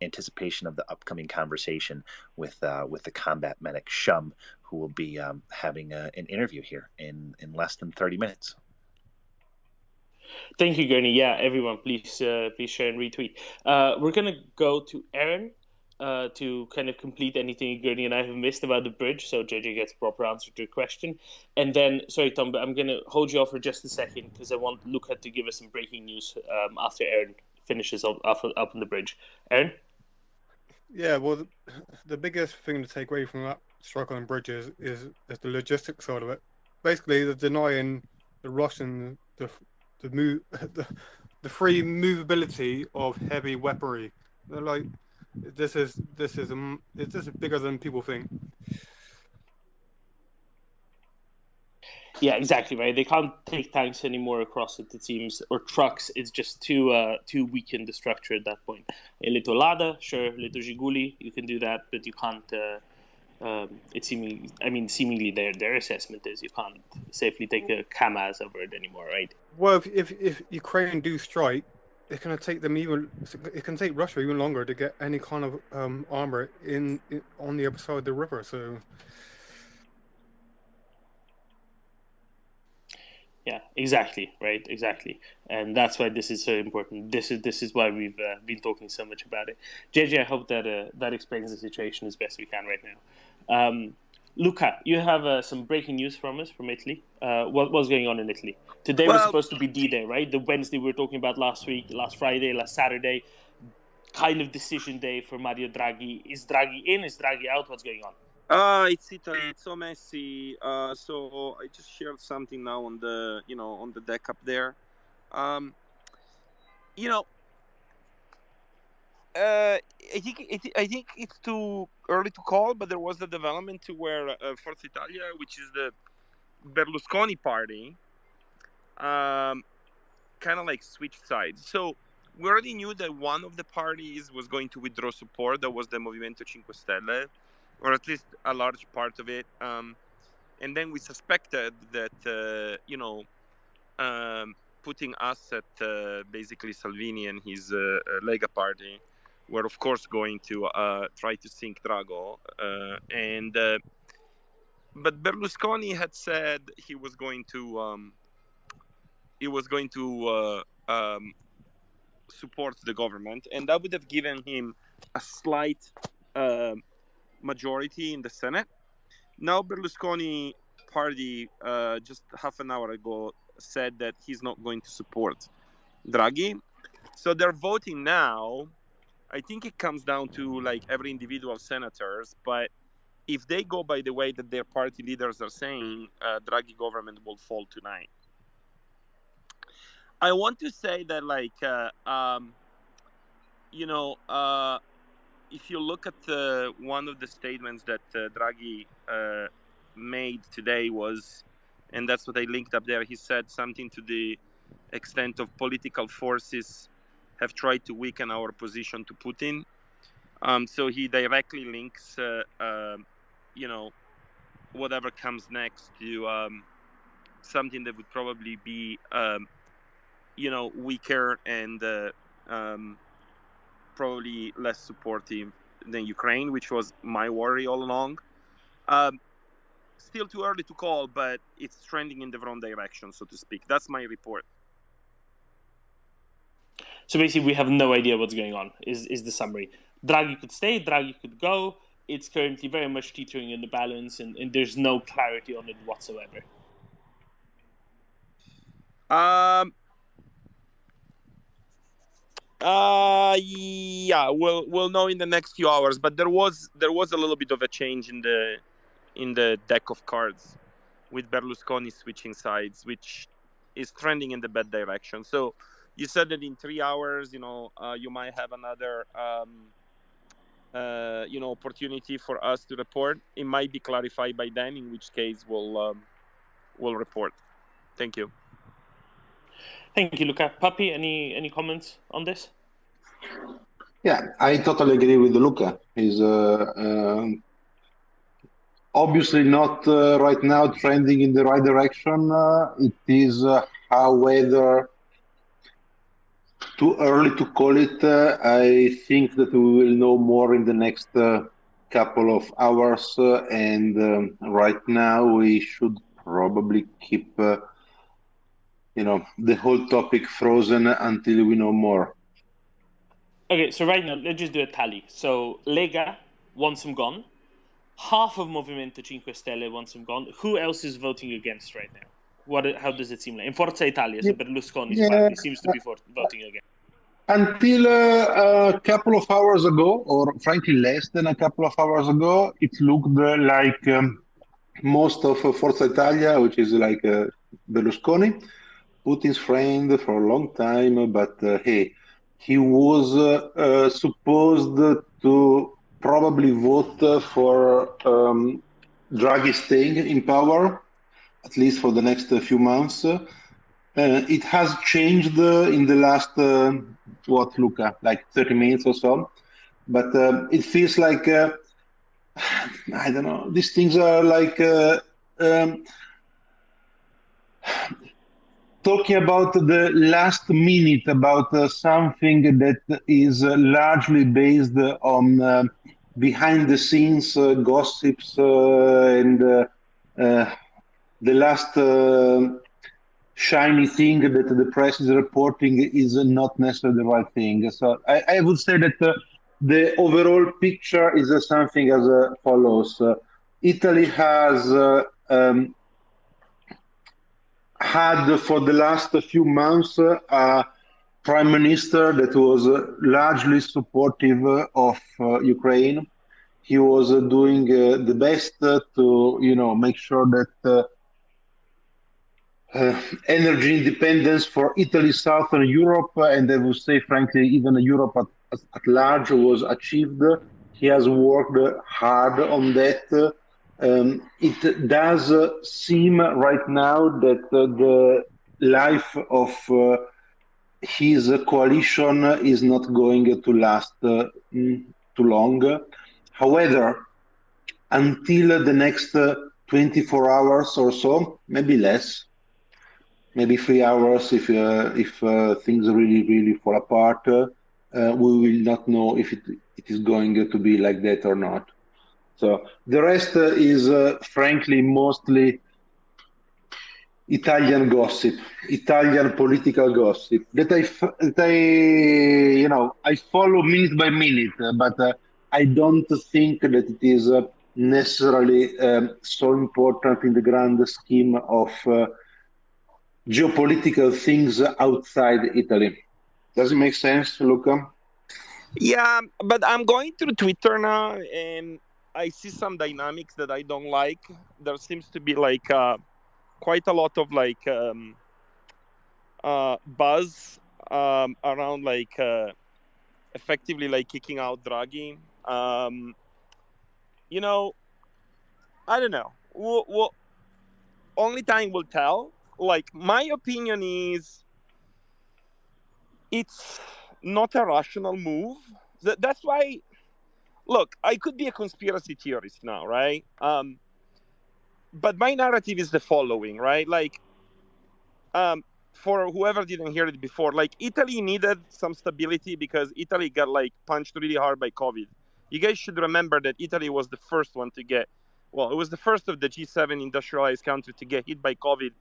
anticipation of the upcoming conversation with the combat medic Shum, who will be having an interview here in less than 30 minutes. Thank you, Gurney. Yeah, everyone, please share and retweet. We're going to go to Aaron to kind of complete anything Gurney and I have missed about the bridge, so JJ gets a proper answer to your question. And then, sorry, Tom, but I'm going to hold you off for just a second because I want Luca to give us some breaking news after Aaron finishes up on the bridge. Aaron? Yeah, well, the biggest thing to take away from that struggle on bridges is the logistics side of it. Basically, they're denying the Russians the free movability of heavy weaponry. They're like, this is bigger than people think. Yeah, exactly right. They can't take tanks anymore across it seems, or trucks. It's just too weakened the structure at that point. A little Lada, sure, little Zhiguli, you can do that, but you can't. Seemingly their assessment is you can't safely take a KAMAZ over it anymore, right? Well, if Ukraine do strike, it's going to take them it can take Russia even longer to get any kind of armor on the other side of the river. So. Yeah, exactly, right, exactly, and that's why this is so important. This is why we've been talking so much about it. JJ, I hope that explains the situation as best we can right now. Luca, you have some breaking news from us from Italy. What's going on in Italy? Today was supposed to be D-Day, right? The Wednesday we were talking about last week, last Friday, last Saturday, kind of decision day for Mario Draghi. Is Draghi in? Is Draghi out? What's going on? It's Italy. It's so messy. So I just shared something now on the on the deck up there. I think it's too early to call, but there was a development to where Forza Italia, which is the Berlusconi party, kind of like switched sides. So we already knew that one of the parties was going to withdraw support. That was the Movimento 5 Stelle, or at least a large part of it. And then we suspected that, putting us at basically Salvini and his Lega party were, of course, going to try to sink Drago. But Berlusconi had said he was going to support the government, and that would have given him a slight majority in the Senate. Now Berlusconi party just half an hour ago said that he's not going to support Draghi. So they're voting now. I think it comes down to like every individual senators, but if they go by the way that their party leaders are saying, Draghi government will fall tonight. I want to say that if you look at one of the statements that Draghi made today was, and that's what I linked up there, he said something to the extent of political forces have tried to weaken our position to Putin. So he directly links, whatever comes next to something that would probably be, weaker and probably less supportive than Ukraine, which was my worry all along. Still too early to call, but it's trending in the wrong direction, so to speak. That's my report. So basically, we have no idea what's going on, is the summary. Draghi could stay, Draghi could go. It's currently very much teetering in the balance, and there's no clarity on it whatsoever. Yeah, we'll know in the next few hours. But there was a little bit of a change in the deck of cards, with Berlusconi switching sides, which is trending in the bad direction. So you said that in 3 hours, you might have another, opportunity for us to report. It might be clarified by then, in which case we'll report. Thank you. Thank you, Luca. Papi, any comments on this? Yeah, I totally agree with Luca. He's obviously not right now trending in the right direction. It is, however, too early to call it. I think that we will know more in the next couple of hours, and right now we should probably keep, the whole topic frozen until we know more. Okay, so right now, let's just do a tally. So Lega wants him gone. Half of Movimento 5 Stelle wants him gone. Who else is voting against right now? How does it seem like? In Forza Italia, so Berlusconi's party seems to be voting against. Until a couple of hours ago, or frankly less than a couple of hours ago, it looked like most of Forza Italia, which is like Berlusconi, Putin's friend for a long time, but hey, he was supposed to probably vote for Draghi staying in power, at least for the next few months. It has changed in the last, Luca, like 30 minutes or so. But it feels like, I don't know, these things are like talking about the last minute, about something that is largely based on behind the scenes gossips and the last shiny thing that the press is reporting is not necessarily the right thing. So I would say that the overall picture is something as follows. Italy has had for the last few months a prime minister that was largely supportive of Ukraine. He was doing the best to make sure that energy independence for Italy, Southern Europe, and I would say, frankly, even Europe at large was achieved. He has worked hard on that. It does seem right now that the life of his coalition is not going to last too long. However, until the next 24 hours or so, maybe less, maybe 3 hours if things really fall apart, we will not know if it is going to be like that or not. So the rest is frankly mostly Italian gossip, Italian political gossip that I follow minute by minute, but I don't think that it is necessarily so important in the grand scheme of geopolitical things outside Italy. Does it make sense, Luca? Yeah, but I'm going through Twitter now, and I see some dynamics that I don't like. There seems to be like quite a lot of like buzz around like effectively like kicking out Draghi. I don't know. Well, only time will tell. Like, my opinion is it's not a rational move. That's why, look, I could be a conspiracy theorist now, right? But my narrative is the following, right? Like, for whoever didn't hear it before, like, Italy needed some stability because Italy got like punched really hard by COVID. You guys should remember that Italy was the first one to get, well, it was the first of the G7 industrialized country to get hit by COVID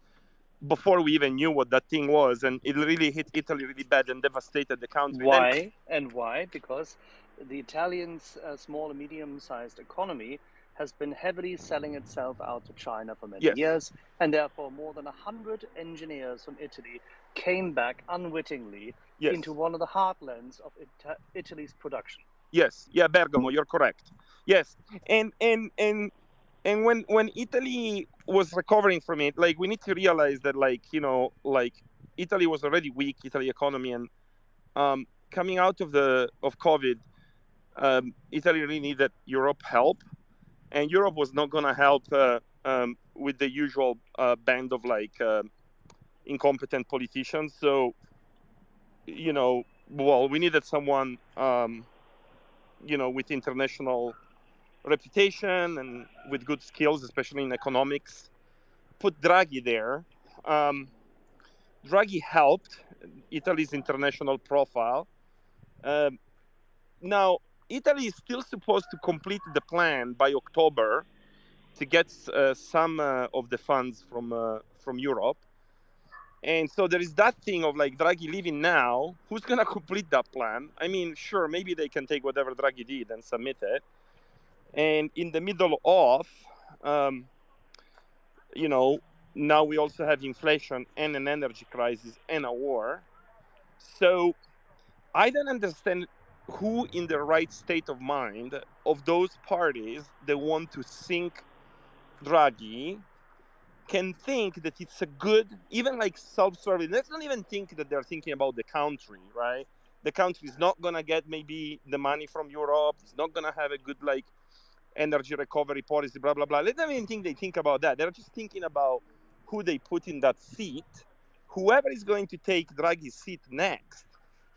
before we even knew what that thing was, and it really hit Italy really bad and devastated the country. Why? Because the Italians' small and medium-sized economy has been heavily selling itself out to China for many years, and therefore more than 100 engineers from Italy came back unwittingly into one of the heartlands of Italy's production. Yes, yeah, Bergamo, you're correct. Yes, and when Italy was recovering from it, like, we need to realize that, like, Italy was already weak, Italy economy, and coming out of COVID, Italy really needed Europe help, and Europe was not going to help with the usual band of like incompetent politicians. So, we needed someone, with international reputation and with good skills, especially in economics. Put Draghi there. Draghi helped. Italy's international profile. Now, Italy is still supposed to complete the plan by October to get some of the funds from Europe. And so there is that thing of like Draghi leaving now. Who's going to complete that plan? I mean, sure, maybe they can take whatever Draghi did and submit it. And in the middle of, you know, now we also have inflation and an energy crisis and a war. So I don't understand who in the right state of mind of those parties that want to sink Draghi can think that it's a good, even like self-serving. Let's not even think that they're thinking about the country, right? The country is not going to get maybe the money from Europe. It's not going to have a good like energy recovery policy, blah, blah, blah. Let them even think they think about that. They're just thinking about who they put in that seat. Whoever is going to take Draghi's seat next,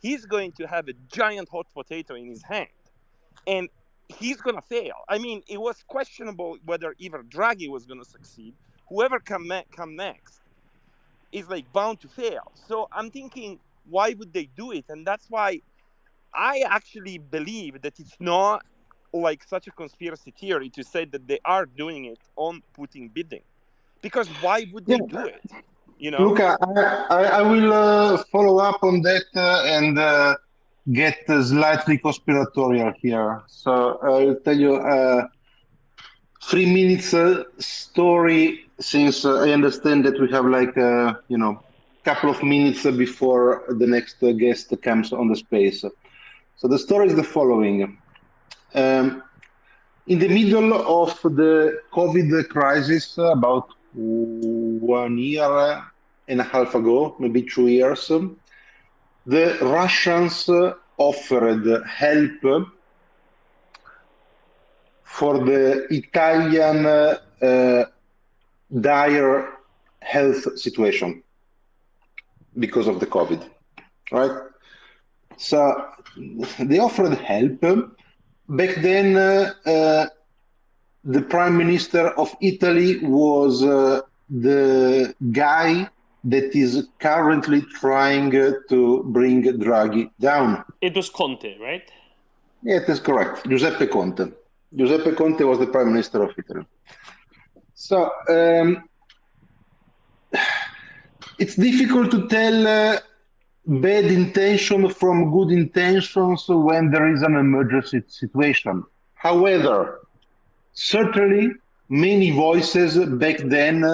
he's going to have a giant hot potato in his hand. And he's going to fail. I mean, it was questionable whether even Draghi was going to succeed. Whoever come next is like bound to fail. So I'm thinking, why would they do it? And that's why I actually believe that it's not like such a conspiracy theory to say that they are doing it on Putin bidding. Because why would they do it? You know? Luca, I will follow up on that and get slightly conspiratorial here. So I'll tell you 3 minutes story, since I understand that we have like couple of minutes before the next guest comes on the space. So the story is the following. In the middle of the COVID crisis, about 1 year and a half ago, maybe 2 years, the Russians offered help for the Italian dire health situation because of the COVID, right? So they offered help. Back then, the Prime Minister of Italy was the guy that is currently trying to bring Draghi down. It was Conte, right? Yeah, that is correct. Giuseppe Conte. Giuseppe Conte was the Prime Minister of Italy. So it's difficult to tell bad intention from good intentions when there is an emergency situation. However, certainly many voices back then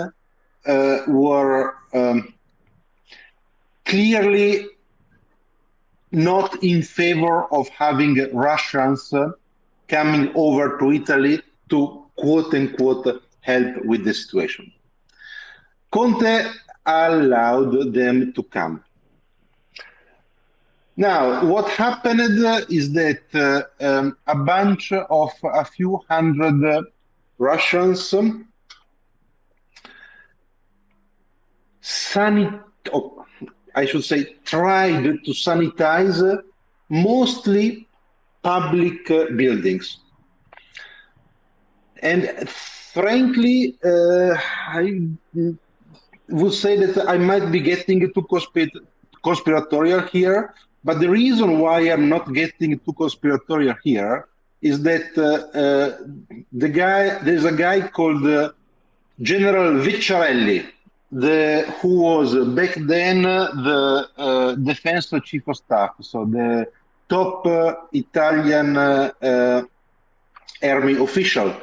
were clearly not in favor of having Russians coming over to Italy to quote-unquote help with the situation. Conte allowed them to come. Now, what happened is that a bunch of a few hundred Russians tried to sanitize mostly public buildings. And frankly, I would say that I might be getting too conspiratorial here, but the reason why I'm not getting too conspiratorial here is that there's a guy called General Vecchiarelli, who was back then the defense chief of staff, so the top Italian army official.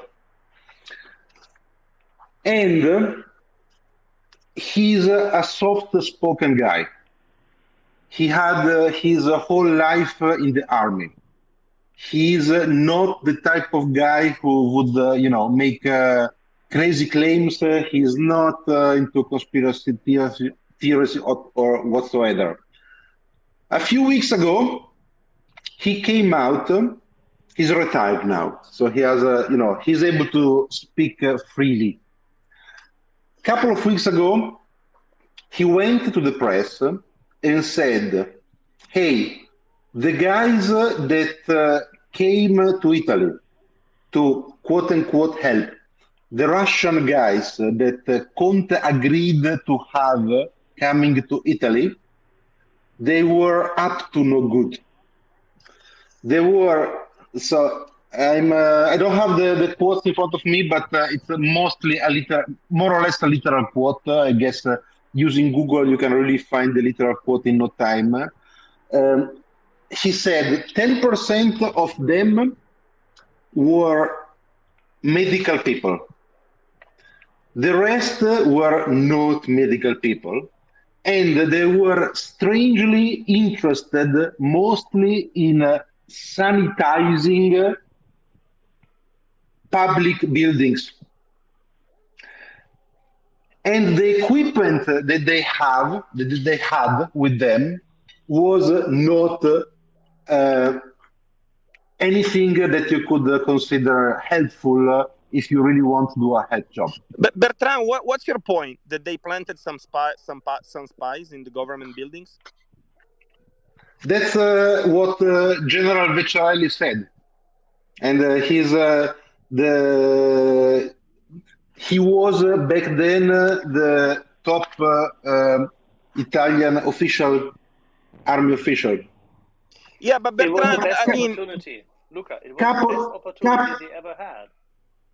And he's a soft-spoken guy. He had his whole life in the army. He's not the type of guy who would, make crazy claims. He's not into conspiracy theories or whatsoever. A few weeks ago, he came out. He's retired now, so he has he's able to speak freely. A couple of weeks ago, he went to the press and said, hey, the guys that came to Italy to quote-unquote help, the Russian guys that Conte agreed to have coming to Italy, they were up to no good. They were, so I don't have the quotes in front of me, but it's mostly more or less a literal quote. I guess using Google, you can really find the literal quote in no time. He said 10% of them were medical people. The rest were not medical people. And they were strangely interested mostly in sanitizing public buildings. And the equipment that they had with them was not anything that you could consider helpful if you really want to do a head job. But Bertrand, what's your point? That they planted some spies in the government buildings? That's what General Vecchiarelli said, and he was back then the top Italian army official. Yeah, but Bertrand, it was the best opportunity, Luca. It was the best opportunity they ever had.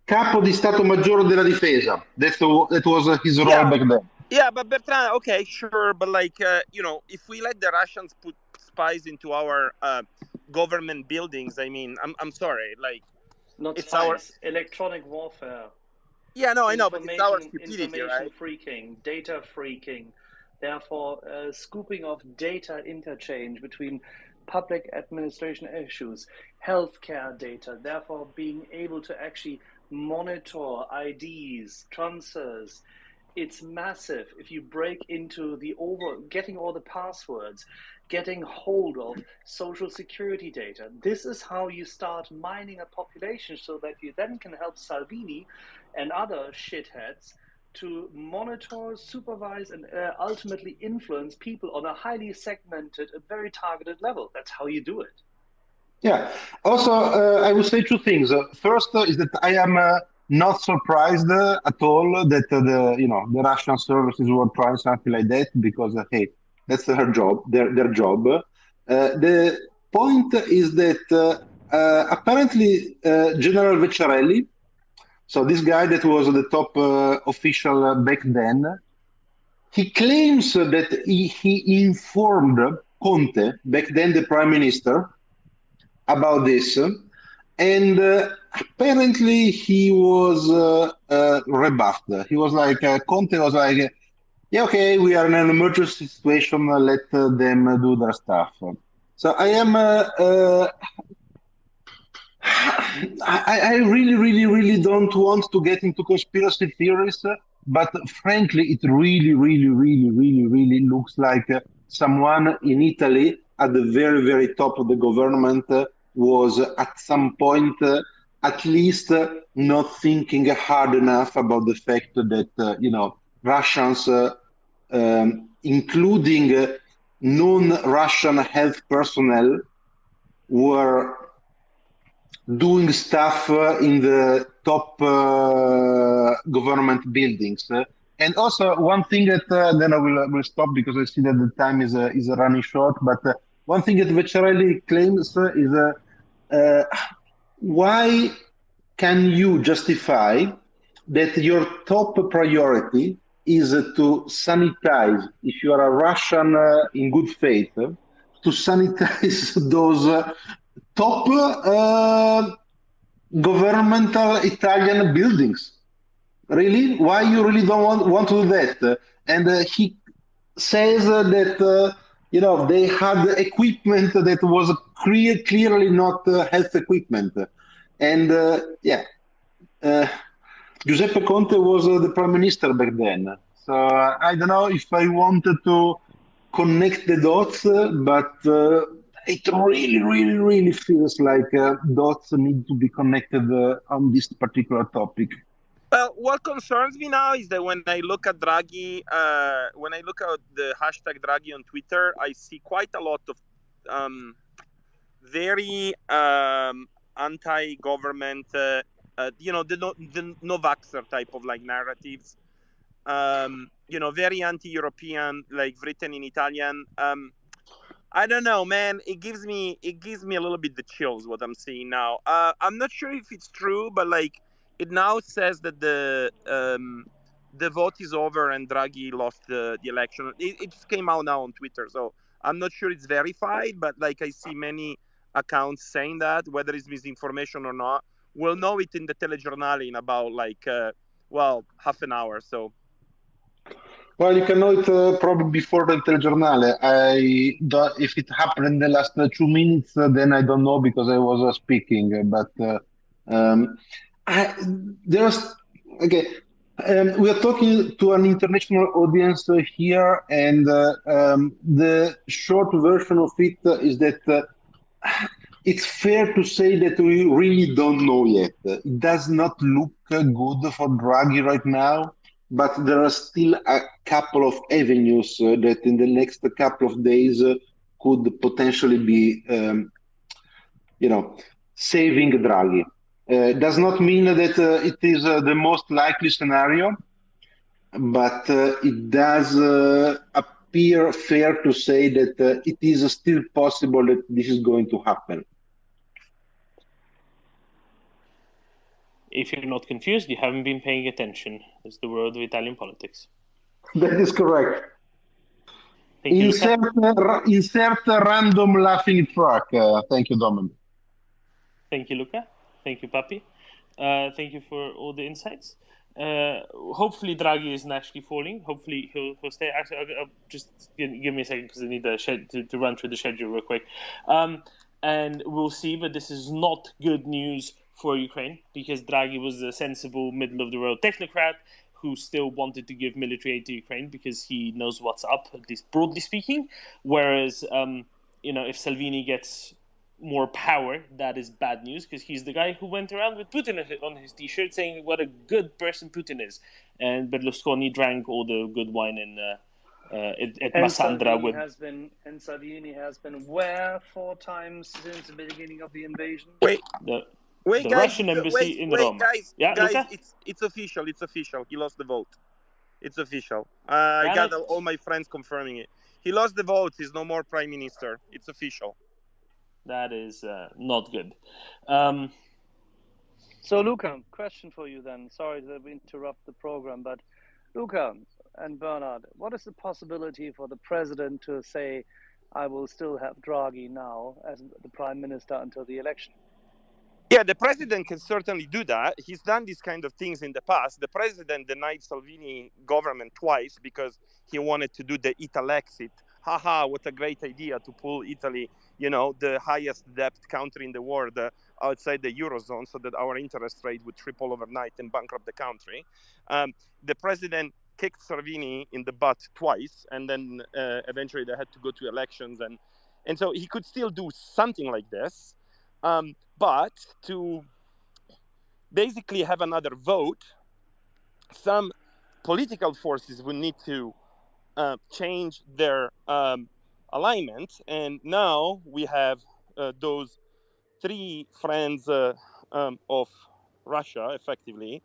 Capo di Stato Maggiore della Difesa. That was his role back then. Yeah, but Bertrand, okay, sure, but if we let the Russians put spies into our government buildings, I mean, I'm sorry, not it's spies, electronic warfare. Yeah, no, I know, but it's our stupidity, information freaking, data freaking, therefore scooping of data interchange between public administration issues, healthcare data, therefore being able to actually monitor IDs, transfers. It's massive. If you break into getting all the passwords, getting hold of social security data, this is how you start mining a population so that you then can help Salvini and other shitheads to monitor, supervise, and ultimately influence people on a highly segmented, a very targeted level. That's how you do it. Yeah. Also, I would say two things. First is that I am not surprised at all that the Russian services were trying something like that, because hey, that's their job. Their job. The point is that apparently General Vecchiarelli, so this guy that was the top official back then, he claims that he informed Conte, back then the prime minister, about this, and apparently he was rebuffed. He was like, Conte was like, yeah, okay, we are in an emergency situation, let them do their stuff. So I am, I really, really, really don't want to get into conspiracy theories, but frankly, it really, really, really, really, really looks like someone in Italy at the very, very top of the government was at some point at least not thinking hard enough about the fact that, Russians, including non-Russian health personnel, were doing stuff in the top government buildings. And also one thing that then I will stop because I see that the time is running short. But one thing that Vecchiarelli claims is why can you justify that your top priority is to sanitize, if you are a Russian in good faith, to sanitize those top governmental Italian buildings? Really? Why you really don't want to do that? And he says that they had equipment that was clearly not health equipment. And Giuseppe Conte was the prime minister back then. So I don't know if I wanted to connect the dots, but it really, really, really feels like dots need to be connected on this particular topic. Well, what concerns me now is that when I look at Draghi, when I look at the hashtag Draghi on Twitter, I see quite a lot of very anti-government, the no-vaxxer type of narratives, very anti-European, written in Italian. I don't know, man. It gives me a little bit the chills what I'm seeing now. I'm not sure if it's true, but like it now says that the vote is over and Draghi lost the election. It just came out now on Twitter, so I'm not sure it's verified, but like I see many accounts saying that. Whether it's misinformation or not, we'll know it in the telegiornale in about like half an hour. So Well, you can know it probably before the telegiornale. If it happened in the last 2 minutes, then I don't know because I was speaking. But I, there's okay. We are talking to an international audience here, and the short version of it is that it's fair to say that we really don't know yet. It does not look good for Draghi right now, but there are still a couple of avenues that in the next couple of days could potentially be, saving Draghi. Does not mean that it is the most likely scenario, but it does appear fair to say that it is still possible that this is going to happen. If you're not confused, you haven't been paying attention. It's the world of Italian politics. That is correct. Thank you, Luca. Insert a random laughing track. Thank you, Dominic. Thank you, Luca. Thank you, Papi. Thank you for all the insights. Hopefully Draghi isn't actually falling. Hopefully he'll stay. Actually, I'll just give me a second because I need to run through the schedule real quick. And we'll see, but this is not good news for Ukraine because Draghi was a sensible middle-of-the-road technocrat who still wanted to give military aid to Ukraine because he knows what's up, at least broadly speaking. Whereas, if Salvini gets more power, that is bad news because he's the guy who went around with Putin on his t-shirt saying what a good person Putin is. And Berlusconi drank all the good wine at Massandra. Salvini has been where 4 times since the beginning of the invasion? Wait, the guys, Russian embassy in Rome. Guys, Luca? it's official. It's official. He lost the vote. It's official. I got all my friends confirming it. He lost the vote. He's no more prime minister. It's official. That is not good. So, Luca, question for you then. Sorry to interrupt the program, but Luca and Bernard, what is the possibility for the president to say, I will still have Draghi now as the prime minister until the election? Yeah, the president can certainly do that. He's done these kind of things in the past. The president denied Salvini government twice because he wanted to do the EliteCat. Haha, what a great idea to pull Italy, the highest debt country in the world outside the Eurozone so that our interest rate would triple overnight and bankrupt the country. The president kicked Salvini in the butt twice, and then eventually they had to go to elections. And so he could still do something like this. But to basically have another vote, some political forces would need to change their alignment. And now we have those 3 friends of Russia, effectively.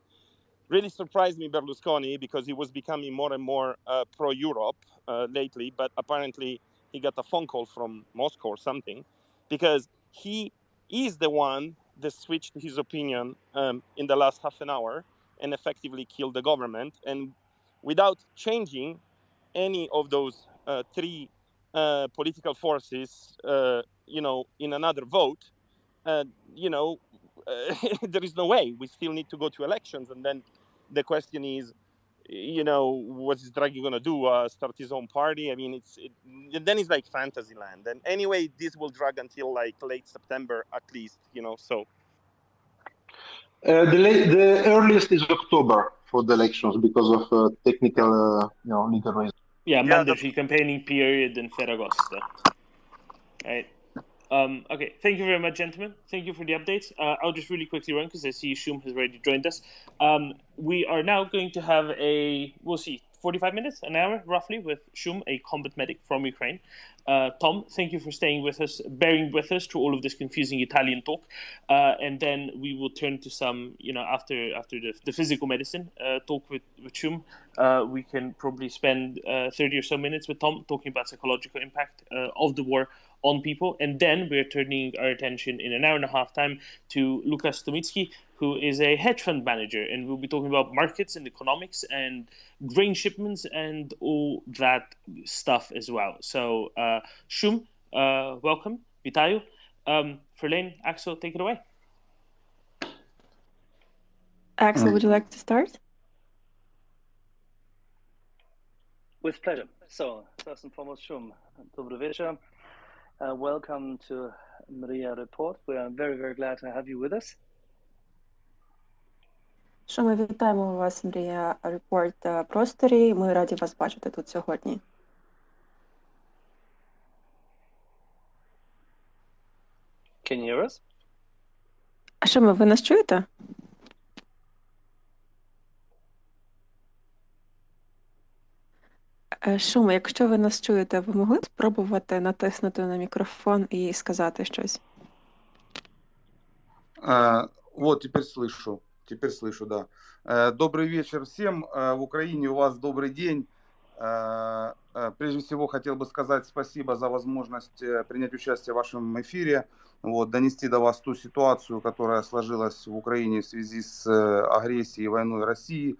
Really surprised me, Berlusconi, because he was becoming more and more pro-Europe lately. But apparently he got a phone call from Moscow or something, because he is the one that switched his opinion in the last half an hour and effectively killed the government. And without changing any of those 3 political forces, in another vote, there is no way. We still need to go to elections. And then the question is, what's Draghi going to do? Start his own party? I mean, then it's like fantasy land. And anyway, this will drag until like late September at least, so. The earliest is October for the elections because of technical, legal reasons. Yeah, mandatory campaigning period in Ferragosto. Right. Okay, thank you very much, gentlemen. Thank you for the updates. I'll just really quickly run because I see Shum has already joined us. We are now going to have we'll see, 45 minutes, an hour roughly, with Shum, a combat medic from Ukraine. Tom, thank you for staying with us, bearing with us through all of this confusing Italian talk. And then we will turn to some, after the physical medicine talk with Shum, we can probably spend 30 or so minutes with Tom talking about psychological impact of the war on people. And then we're turning our attention in an hour and a half time to Lukas Tomicki, who is a hedge fund manager, and we'll be talking about markets and economics and grain shipments and all that stuff as well. So, Shum, welcome. Vitayu. Verlaine, Axel, take it away. Axel, would you like to start? With pleasure. So, first and foremost, Shum, Dobry wieczór. Welcome to Maria Report. We are very, very glad to have you with us. Що ми вітаємо вас, Мрія Репорт просторі. Ми раді вас бачити тут сьогодні. Can you hear us? А що ви нас чуєте? Шум, якщо ви нас чуєте, ви могли б спробувати натиснути на мікрофон і сказати щось? Вот, теперь слышу, да. Добрый вечер всем. В Украине у вас добрый день. Прежде всего, хотел бы сказать спасибо за возможность принять участие в вашем эфире, донести до вас ту ситуацию, которая сложилась в Украине в связи с агрессией и войной России,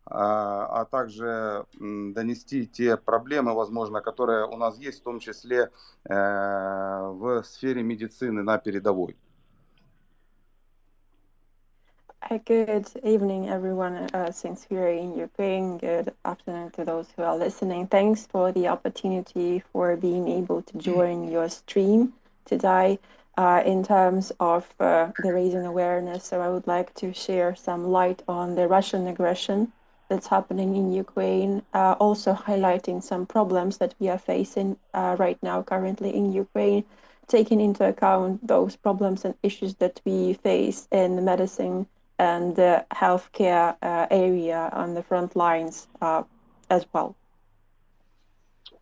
а также донести те проблемы, возможно, которые у нас есть, в том числе в сфере медицины на передовой. Good evening, everyone. Since we're in Ukraine, good afternoon to those who are listening. Thanks for the opportunity for being able to join your stream today in terms of the raising awareness. So I would like to share some light on the Russian aggression that's happening in Ukraine, also highlighting some problems that we are facing right now currently in Ukraine, taking into account those problems and issues that we face in the medicine and the healthcare area on the front lines as well.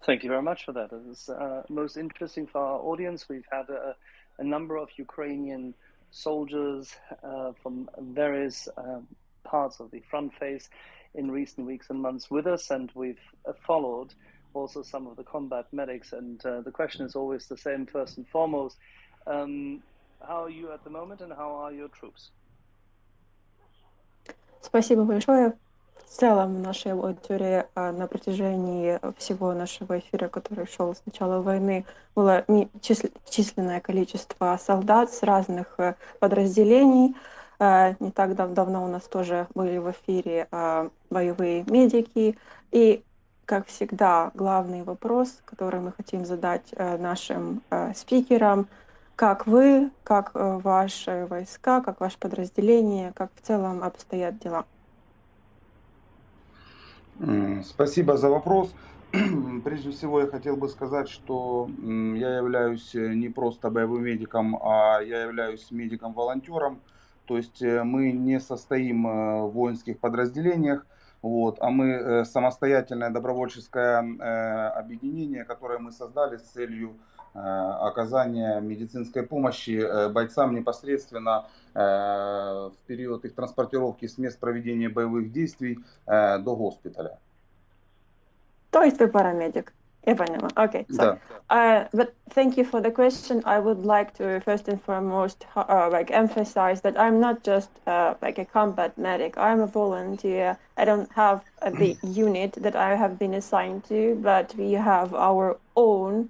Thank you very much for that. It was most interesting for our audience. We've had a number of Ukrainian soldiers from various parts of the front face in recent weeks and months with us, and we've followed also some of the combat medics. And the question is always the same, first and foremost. How are you at the moment, and how are your troops? Спасибо большое. В целом нашей аудитории на протяжении всего нашего эфира, который шел с начала войны, было численное количество солдат с разных подразделений. Не так давно у нас тоже были в эфире боевые медики. И, как всегда, главный вопрос, который мы хотим задать нашим спикерам: как вы, как ваши войска, как ваше подразделение, как в целом обстоят дела? Спасибо за вопрос. Прежде всего, я хотел бы сказать, что я являюсь не просто боевым медиком, а я являюсь медиком-волонтером. То есть мы не состоим в воинских подразделениях, а мы самостоятельное добровольческое объединение, которое мы создали с целью оказания медицинской помощи бойцам непосредственно в период их транспортировки с мест проведения боевых действий до госпиталя. То есть вы парамедик? Я поняла. Okay, so, but thank you for the question. I would like to first and foremost emphasize that I'm not just like a combat medic. I'm a volunteer. I don't have the unit that I have been assigned to, but we have our own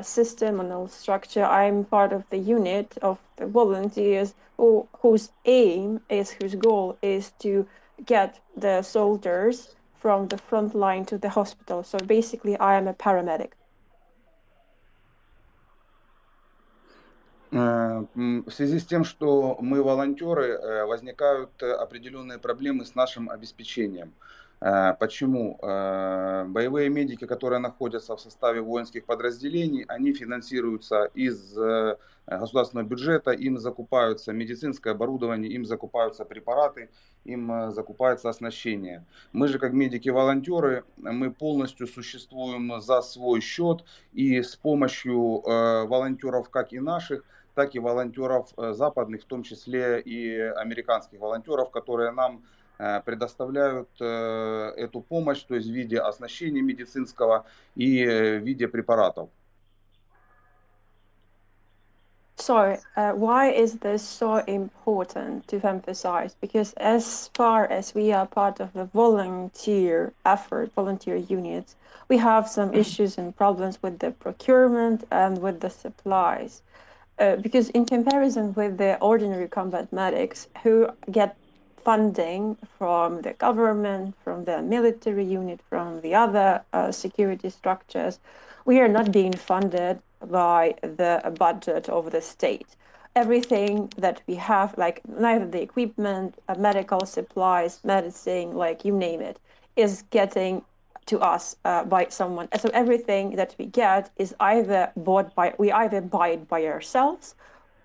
system and structure. I'm part of the unit of the volunteers whose goal is to get the soldiers from the front line to the hospital. So basically, I am a paramedic. В связи с тем, что мы волонтеры, возникают определенные проблемы с нашим обеспечением. Почему? Боевые медики, которые находятся в составе воинских подразделений, они финансируются из государственного бюджета, им закупаются медицинское оборудование, им закупаются препараты, им закупается оснащение. Мы же как медики-волонтеры, мы полностью существуем за свой счет, и с помощью волонтеров как и наших, так и волонтеров западных, в том числе и американских волонтеров, которые нам предоставляют эту помощь, то есть в виде оснащения медицинского и в виде препаратов. So, why is this so important to emphasize? Because as far as we are part of the volunteer effort, volunteer units, we have some issues and problems with the procurement and with the supplies. Because in comparison with the ordinary combat medics who get funding from the government, from the military unit, from the other security structures, we are not being funded by the budget of the state. Everything that we have, like neither the equipment, medical supplies, medicine, like you name it, is getting to us by someone. So everything that we get is either bought by, we either buy it by ourselves,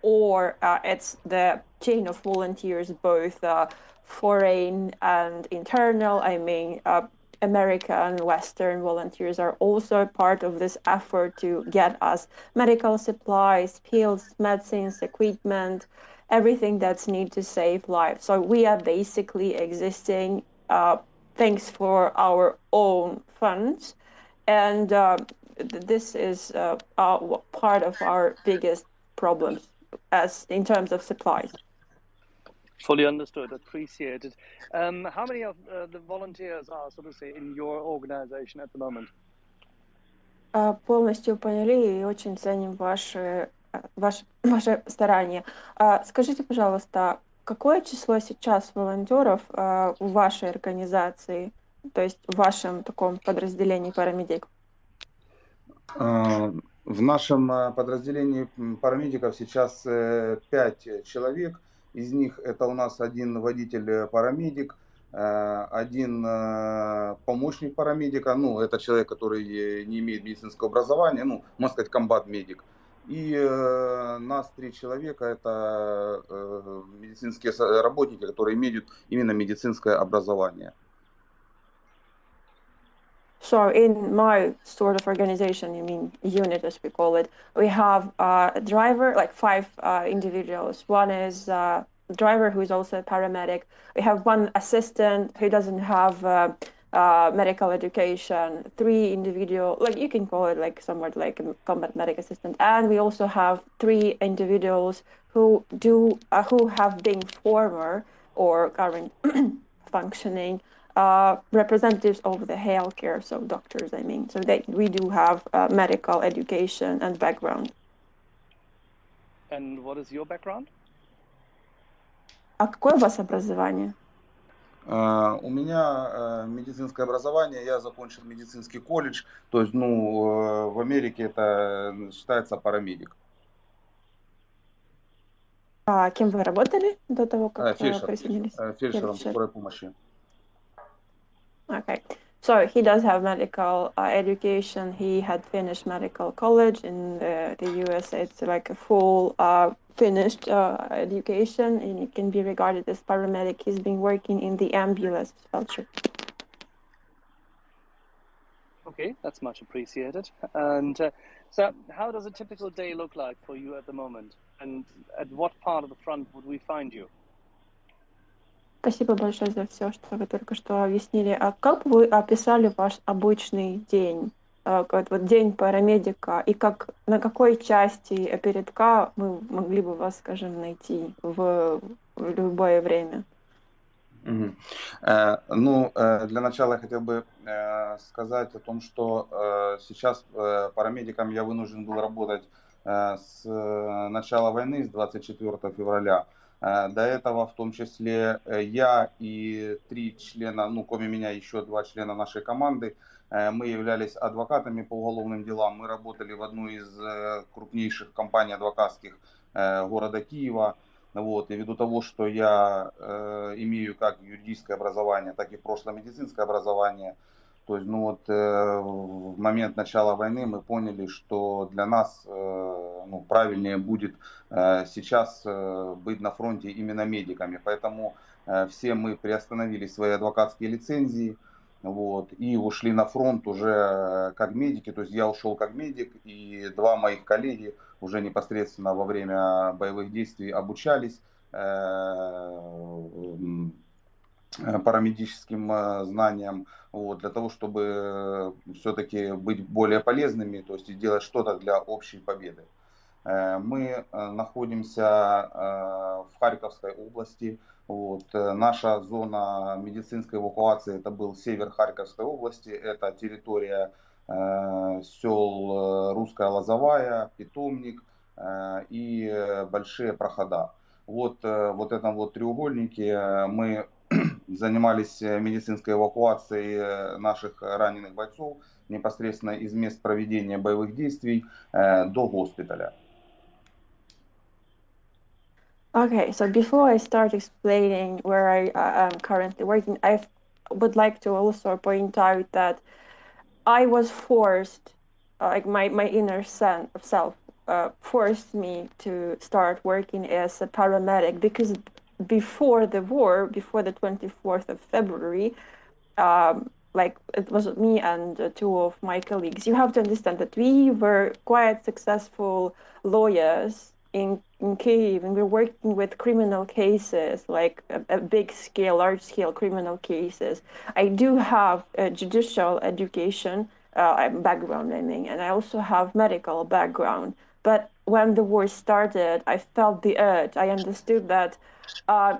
or it's the chain of volunteers, both foreign and internal. I mean, American Western volunteers are also part of this effort to get us medical supplies, pills, medicines, equipment, everything that's needed to save lives. So we are basically existing thanks for our own funds, and this is part of our biggest problems as in terms of supplies. Fully understood, appreciated. How many of the volunteers are, so to say, in your organization at the moment? Полностью поняли и очень ценим ваши старания. Скажите, пожалуйста, какое число сейчас волонтеров в вашей организации, то есть в вашем таком подразделении парамедиков? В нашем подразделении парамедиков сейчас 5 человек. Из них это у нас один водитель-парамедик, один помощник парамедика, ну, это человек, который не имеет медицинского образования, ну, можно сказать, комбат-медик. И нас 3 человека, это медицинские работники, которые имеют именно медицинское образование. So in my sort of organization, you mean unit as we call it, we have a driver, like 5 individuals. One is a driver who is also a paramedic. We have one assistant who doesn't have medical education, 3 individual, like you can call it like somewhat like a combat medic assistant. And we also have 3 individuals who have been former or current functioning representatives of the healthcare, so doctors, I mean. So we do have medical education and background. And what is your background? А какое у вас образование? У меня медицинское образование, я закончил медицинский колледж, то есть, ну, в Америке это считается парамедик. А кем вы работали до того, как присоединились? Фельдшером скорой помощи. Okay, so he does have medical education. He had finished medical college in the US. It's like a full finished education, and it can be regarded as paramedic. He's been working in the ambulance culture. Okay, that's much appreciated. And so how does a typical day look like for you at the moment? And at what part of the front would we find you? Спасибо большое за все, что вы только что объяснили. А как вы описали ваш обычный день? Вот день парамедика, и на какой части передка мы могли бы вас, скажем, найти в любое время? Ну, для начала я хотел бы сказать о том, что сейчас парамедиком я вынужден был работать с начала войны, с 24 февраля. До этого в том числе я и 3 члена, ну кроме меня еще 2 члена нашей команды, мы являлись адвокатами по уголовным делам. Мы работали в одной из крупнейших компаний адвокатских города Киева. Вот, и ввиду того, что я имею как юридическое образование, так и прошлое медицинское образование, то есть, ну вот, в момент начала войны мы поняли, что для нас ну, правильнее будет сейчас быть на фронте именно медиками. Поэтому все мы приостановили свои адвокатские лицензии, вот, и ушли на фронт уже как медики. То есть я ушел как медик, и два моих коллеги уже непосредственно во время боевых действий обучались парамедическим знаниям, вот, для того, чтобы все-таки быть более полезными, то есть и делать что-то для общей победы. Мы находимся в Харьковской области. Вот. Наша зона медицинской эвакуации это был север Харьковской области. Это территория сел Русская Лозовая, Питомник и Большие Прохода. Вот в этом вот треугольнике мы занимались медицинской эвакуацией наших раненых бойцов непосредственно из мест проведения боевых действий до госпиталя. Okay, so before I start explaining where I am currently working, I would like to also point out that I was forced, like my inner self forced me to start working as a paramedic, because before the war, before the 24th of February, like it was me and two of my colleagues. You have to understand that we were quite successful lawyers in Kiev, and we're working with criminal cases, like a big scale, large scale criminal cases. I do have a judicial education background, I mean, and I also have medical background. But when the war started, I felt the urge. I understood that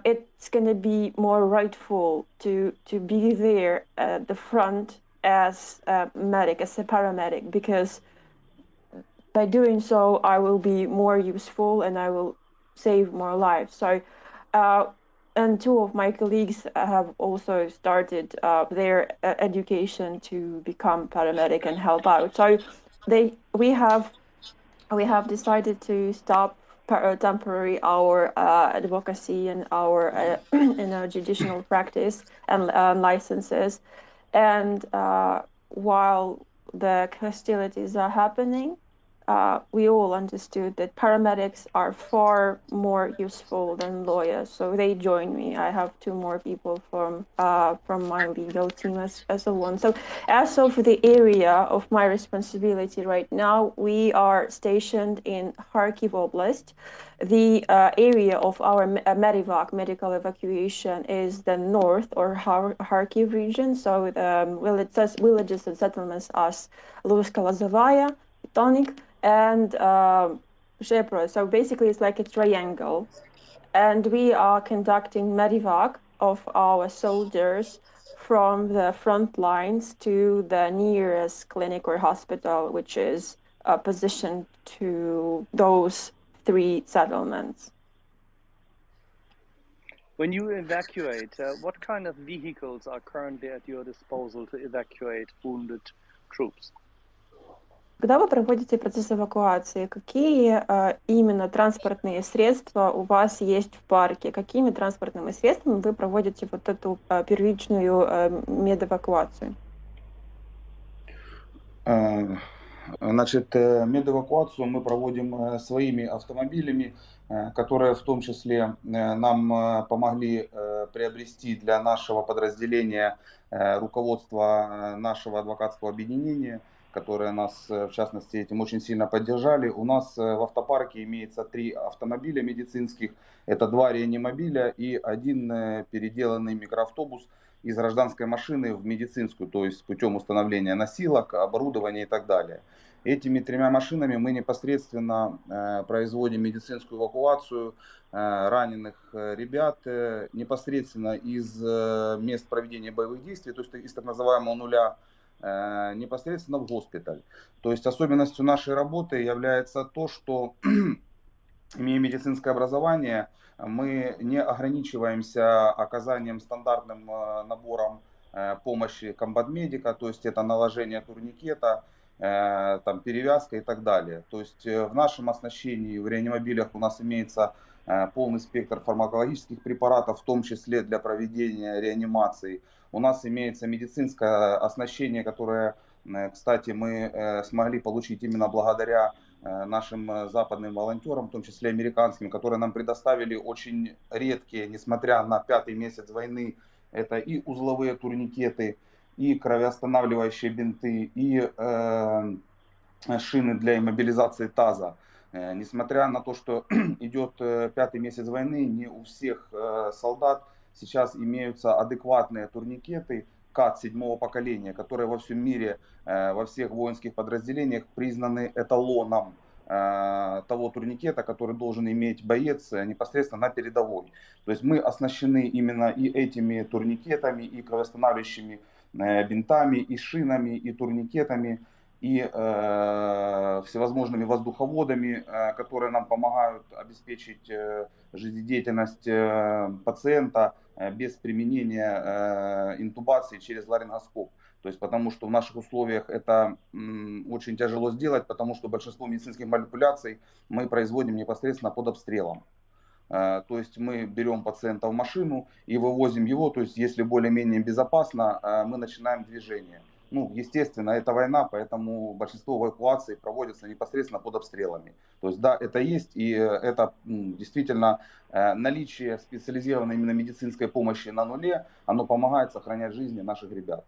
it's going to be more rightful to be there at the front as a medic, as a paramedic, because by doing so, I will be more useful and I will save more lives. So, and two of my colleagues have also started their education to become paramedic and help out. So, we have decided to stop temporary our advocacy and our in our judicial practice and licenses, and while the hostilities are happening, we all understood that paramedics are far more useful than lawyers, so they joined me. I have two more people from my legal team as a one. So as of the area of my responsibility right now, we are stationed in Kharkiv Oblast. The area of our medivac, medical evacuation, is the north or Kharkiv region. So villages and settlements as Ruska Lazovaya, Tonik, and Shepro. So basically it's like a triangle. And we are conducting medivac of our soldiers from the front lines to the nearest clinic or hospital, which is positioned to those three settlements. When you evacuate, what kind of vehicles are currently at your disposal to evacuate wounded troops? Когда вы проводите процесс эвакуации, какие именно транспортные средства у вас есть в парке? Какими транспортными средствами вы проводите вот эту первичную медэвакуацию? Значит, медэвакуацию мы проводим своими автомобилями, которые в том числе нам помогли приобрести для нашего подразделения руководство нашего адвокатского объединения, которые нас, в частности, этим очень сильно поддержали. У нас в автопарке имеется 3 автомобиля медицинских, это 2 реанимобиля и 1 переделанный микроавтобус из гражданской машины в медицинскую, то есть путем установления носилок, оборудования и так далее. Этими 3 машинами мы непосредственно производим медицинскую эвакуацию раненых ребят непосредственно из мест проведения боевых действий, то есть из так называемого нуля, непосредственно в госпиталь. То есть особенностью нашей работы является то, что, имея медицинское образование, мы не ограничиваемся оказанием стандартным набором помощи комбатмедика, то есть это наложение турникета, там, перевязка и так далее. То есть в нашем оснащении в реанимобилях у нас имеется полный спектр фармакологических препаратов, в том числе для проведения реанимации. У нас имеется медицинское оснащение, которое, кстати, мы смогли получить именно благодаря нашим западным волонтерам, в том числе американским, которые нам предоставили очень редкие, несмотря на 5-й месяц войны, это и узловые турникеты, и кровоостанавливающие бинты, и шины для иммобилизации таза. Несмотря на то, что идет 5-й месяц войны, не у всех солдат сейчас имеются адекватные турникеты КАТ 7-го поколения, которые во всем мире, во всех воинских подразделениях признаны эталоном того турникета, который должен иметь боец непосредственно на передовой. То есть мы оснащены именно и этими турникетами, и кровоостанавливающими бинтами, и шинами, и турникетами, и всевозможными воздуховодами, которые нам помогают обеспечить жизнедеятельность пациента без применения интубации через ларингоскоп. То есть, потому что в наших условиях это очень тяжело сделать, потому что большинство медицинских манипуляций мы производим непосредственно под обстрелом. То есть мы берем пациента в машину и вывозим его, то есть если более-менее безопасно, мы начинаем движение. Ну, естественно, это война, поэтому большинство эвакуаций проводится непосредственно под обстрелами. То есть, да, это есть, и это действительно наличие специализированной именно медицинской помощи на нуле, оно помогает сохранять жизни наших ребят.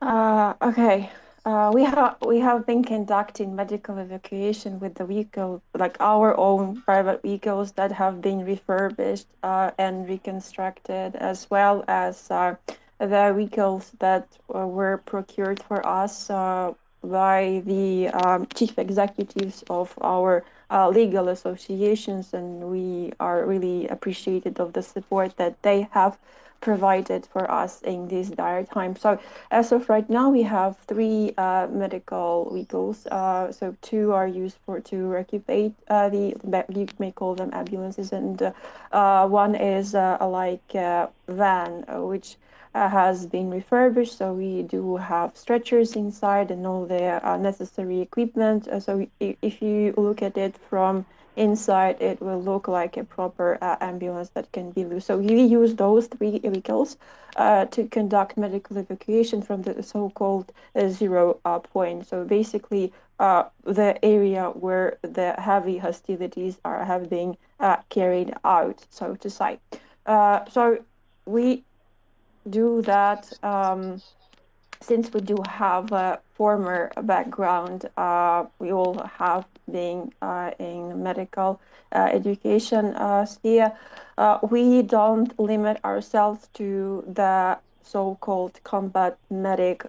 Okay. We have been conducting medical evacuation with the vehicle, like our own private vehicles that have been refurbished and reconstructed, as well as the vehicles that were procured for us by the chief executives of our legal associations, and we are really appreciative of the support that they have provided for us in this dire time. So as of right now, we have 3 medical vehicles. So 2 are used to equipate you may call them ambulances, and 1 is like a van, which has been refurbished. So we do have stretchers inside and all the necessary equipment. So if you look at it from inside, it will look like a proper ambulance that can be used. So we use those 3 vehicles to conduct medical evacuation from the so-called zero point. So basically, the area where the heavy hostilities have been carried out, so to say. So we do that since we do have a former background. We all have been in medical education sphere. We don't limit ourselves to the so-called combat medic,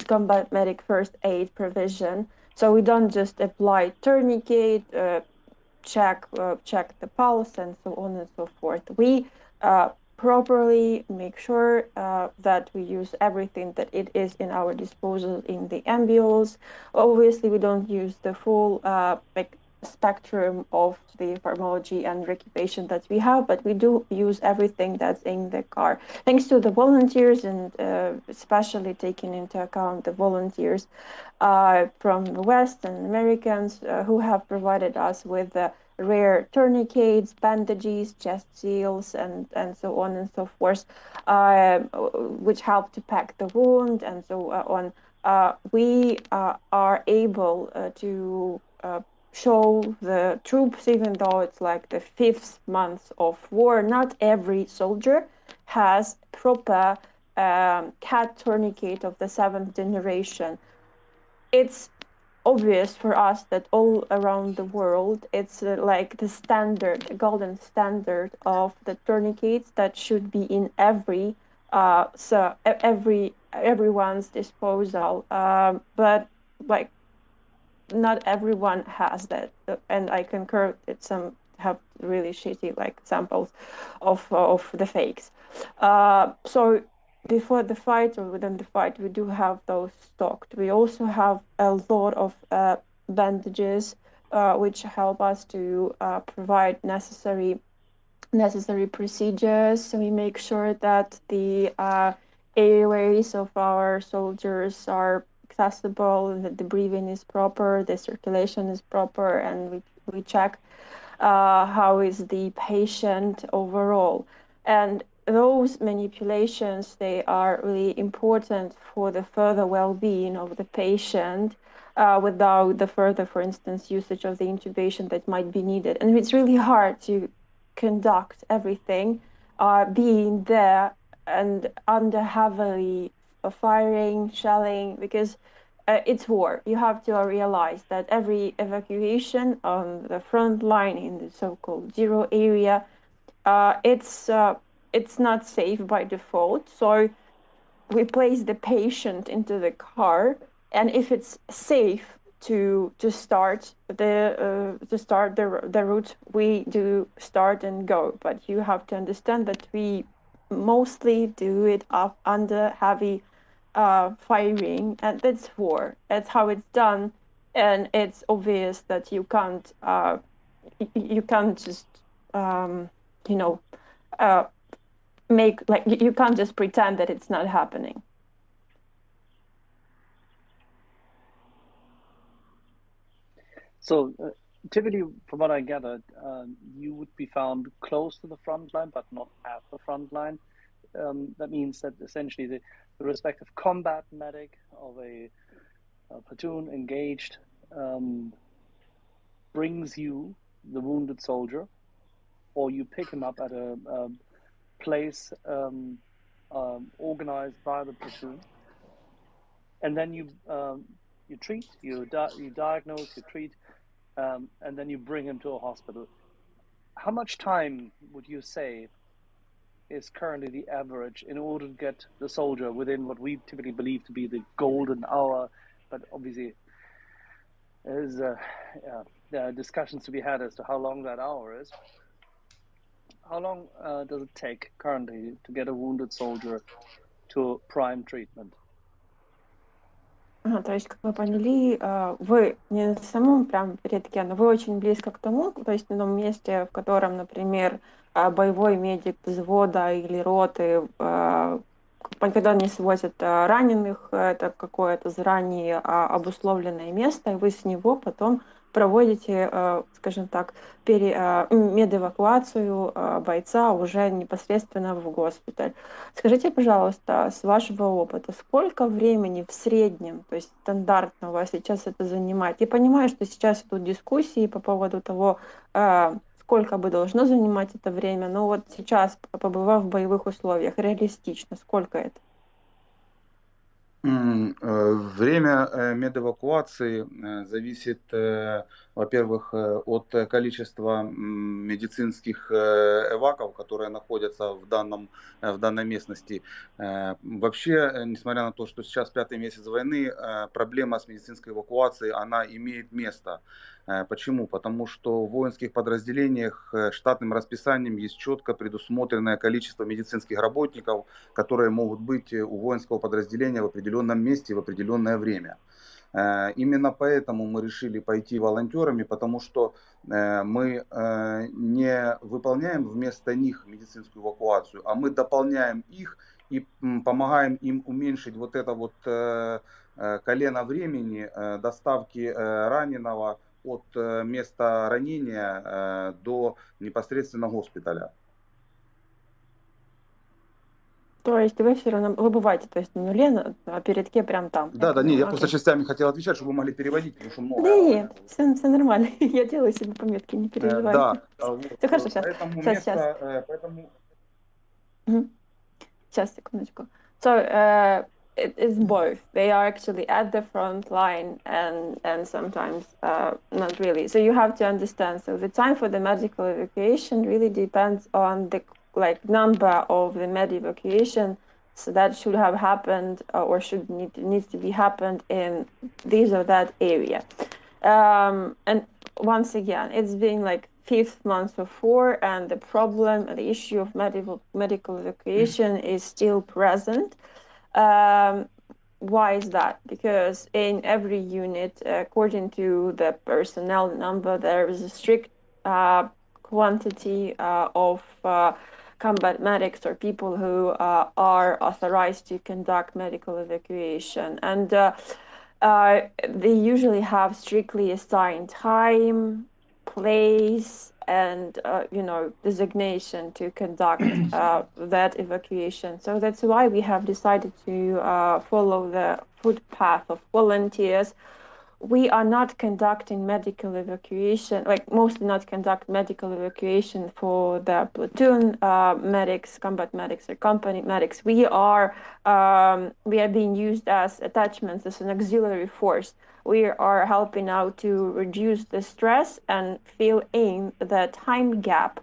combat medic first aid provision. So we don't just apply tourniquet, check the pulse, and so on and so forth. We properly make sure that we use everything that it is in our disposal in the ambulance. Obviously, we don't use the full spectrum of the pharmacology and occupation that we have, but we do use everything that's in the car. Thanks to the volunteers, and especially taking into account the volunteers from the West and Americans who have provided us with rare tourniquets, bandages, chest seals, and so on and so forth, which help to pack the wound and so on. We are able to show the troops, even though it's like the 5th month of war, not every soldier has proper CAT tourniquet of the 7th generation. It's obvious for us that all around the world, it's like the standard, golden standard of the tourniquets that should be in everyone's disposal. But like, not everyone has that, and I concur that some have really shitty like examples of the fakes. So before the fight or within the fight, we do have those stocked. We also have a lot of bandages, which help us to provide necessary procedures. So we make sure that the airways of our soldiers are accessible, that the breathing is proper, the circulation is proper, and we check how is the patient overall. And those manipulations, they are really important for the further well-being of the patient without the further, for instance, usage of the intubation that might be needed. And it's really hard to conduct everything being there and under heavily firing, shelling, because it's war. You have to realize that every evacuation on the front line in the so-called zero area, it's not safe by default. So we place the patient into the car, and if it's safe to start the route, we do start and go. But you have to understand that we mostly do it up under heavy firing, and that's war. That's how it's done, and it's obvious that you can't just make like you can't just pretend that it's not happening. So typically, from what I gathered, you would be found close to the front line, but not at the front line. That means that essentially the respective combat medic of a platoon engaged brings you the wounded soldier, or you pick him up at a place organized by the platoon, and then you treat, you diagnose, you treat, and then you bring him to a hospital. How much time would you say is currently the average in order to get the soldier within what we typically believe to be the golden hour? But obviously, there are discussions to be had as to how long that hour is. How long does it take currently to get a wounded soldier to prime treatment? То есть, как вы поняли, вы не в самом прям передке, но вы очень близко к тому, то есть на том месте, в котором, например, боевой медик взвода или роты, когда они свозят раненых, это какое-то заранее обусловленное место, и вы с него потом проводите, скажем так, медэвакуацию бойца уже непосредственно в госпиталь. Скажите, пожалуйста, с вашего опыта, сколько времени в среднем, то есть стандартно у вас сейчас это занимает? Я понимаю, что сейчас идут дискуссии по поводу того, сколько бы должно занимать это время, но вот сейчас, побывав в боевых условиях, реалистично, сколько это? Время медэвакуации зависит, во-первых, от количества медицинских эваков, которые находятся в данной местности. Вообще, несмотря на то, что сейчас 5-й месяц войны, проблема с медицинской эвакуацией, она имеет место. Почему? Потому что в воинских подразделениях штатным расписанием есть четко предусмотренное количество медицинских работников, которые могут быть у воинского подразделения в определенном месте в определенное время. Именно поэтому мы решили пойти волонтерами, потому что мы не выполняем вместо них медицинскую эвакуацию, а мы дополняем их и помогаем им уменьшить вот это вот колено времени доставки раненого от места ранения до непосредственно госпиталя. То есть вы все равно, вы бываете, то есть на нуле, а передке прям там? Да, не, я просто частями хотел отвечать, чтобы вы могли переводить, потому что много. Да нет, все нормально, я делаю себе пометки, не переживайте. Да, все хорошо, сейчас. Сейчас, секундочку. So, it's both. They are actually at the front line and sometimes not really. So you have to understand. So the time for the medical evacuation really depends on the number of the med evacuation. So that should have happened or needs to be happened in this or that area. And once again, it's been like 5th month of war, and the problem, the issue of medical evacuation is still present. Why is that? Because in every unit, according to the personnel number, there is a strict quantity of combat medics or people who are authorized to conduct medical evacuation. And they usually have strictly assigned time, place, and designation to conduct that evacuation. So that's why we have decided to follow the footpath of volunteers. We are not conducting medical evacuation, like mostly not conduct medical evacuation for the platoon medics, combat medics, or company medics. We are being used as attachments, as an auxiliary force. We are helping out to reduce the stress and fill in the time gap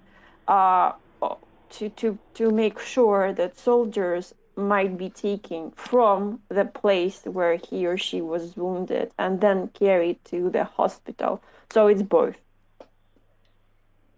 to make sure that soldiers might be taken from the place where he or she was wounded and then carried to the hospital. So it's both.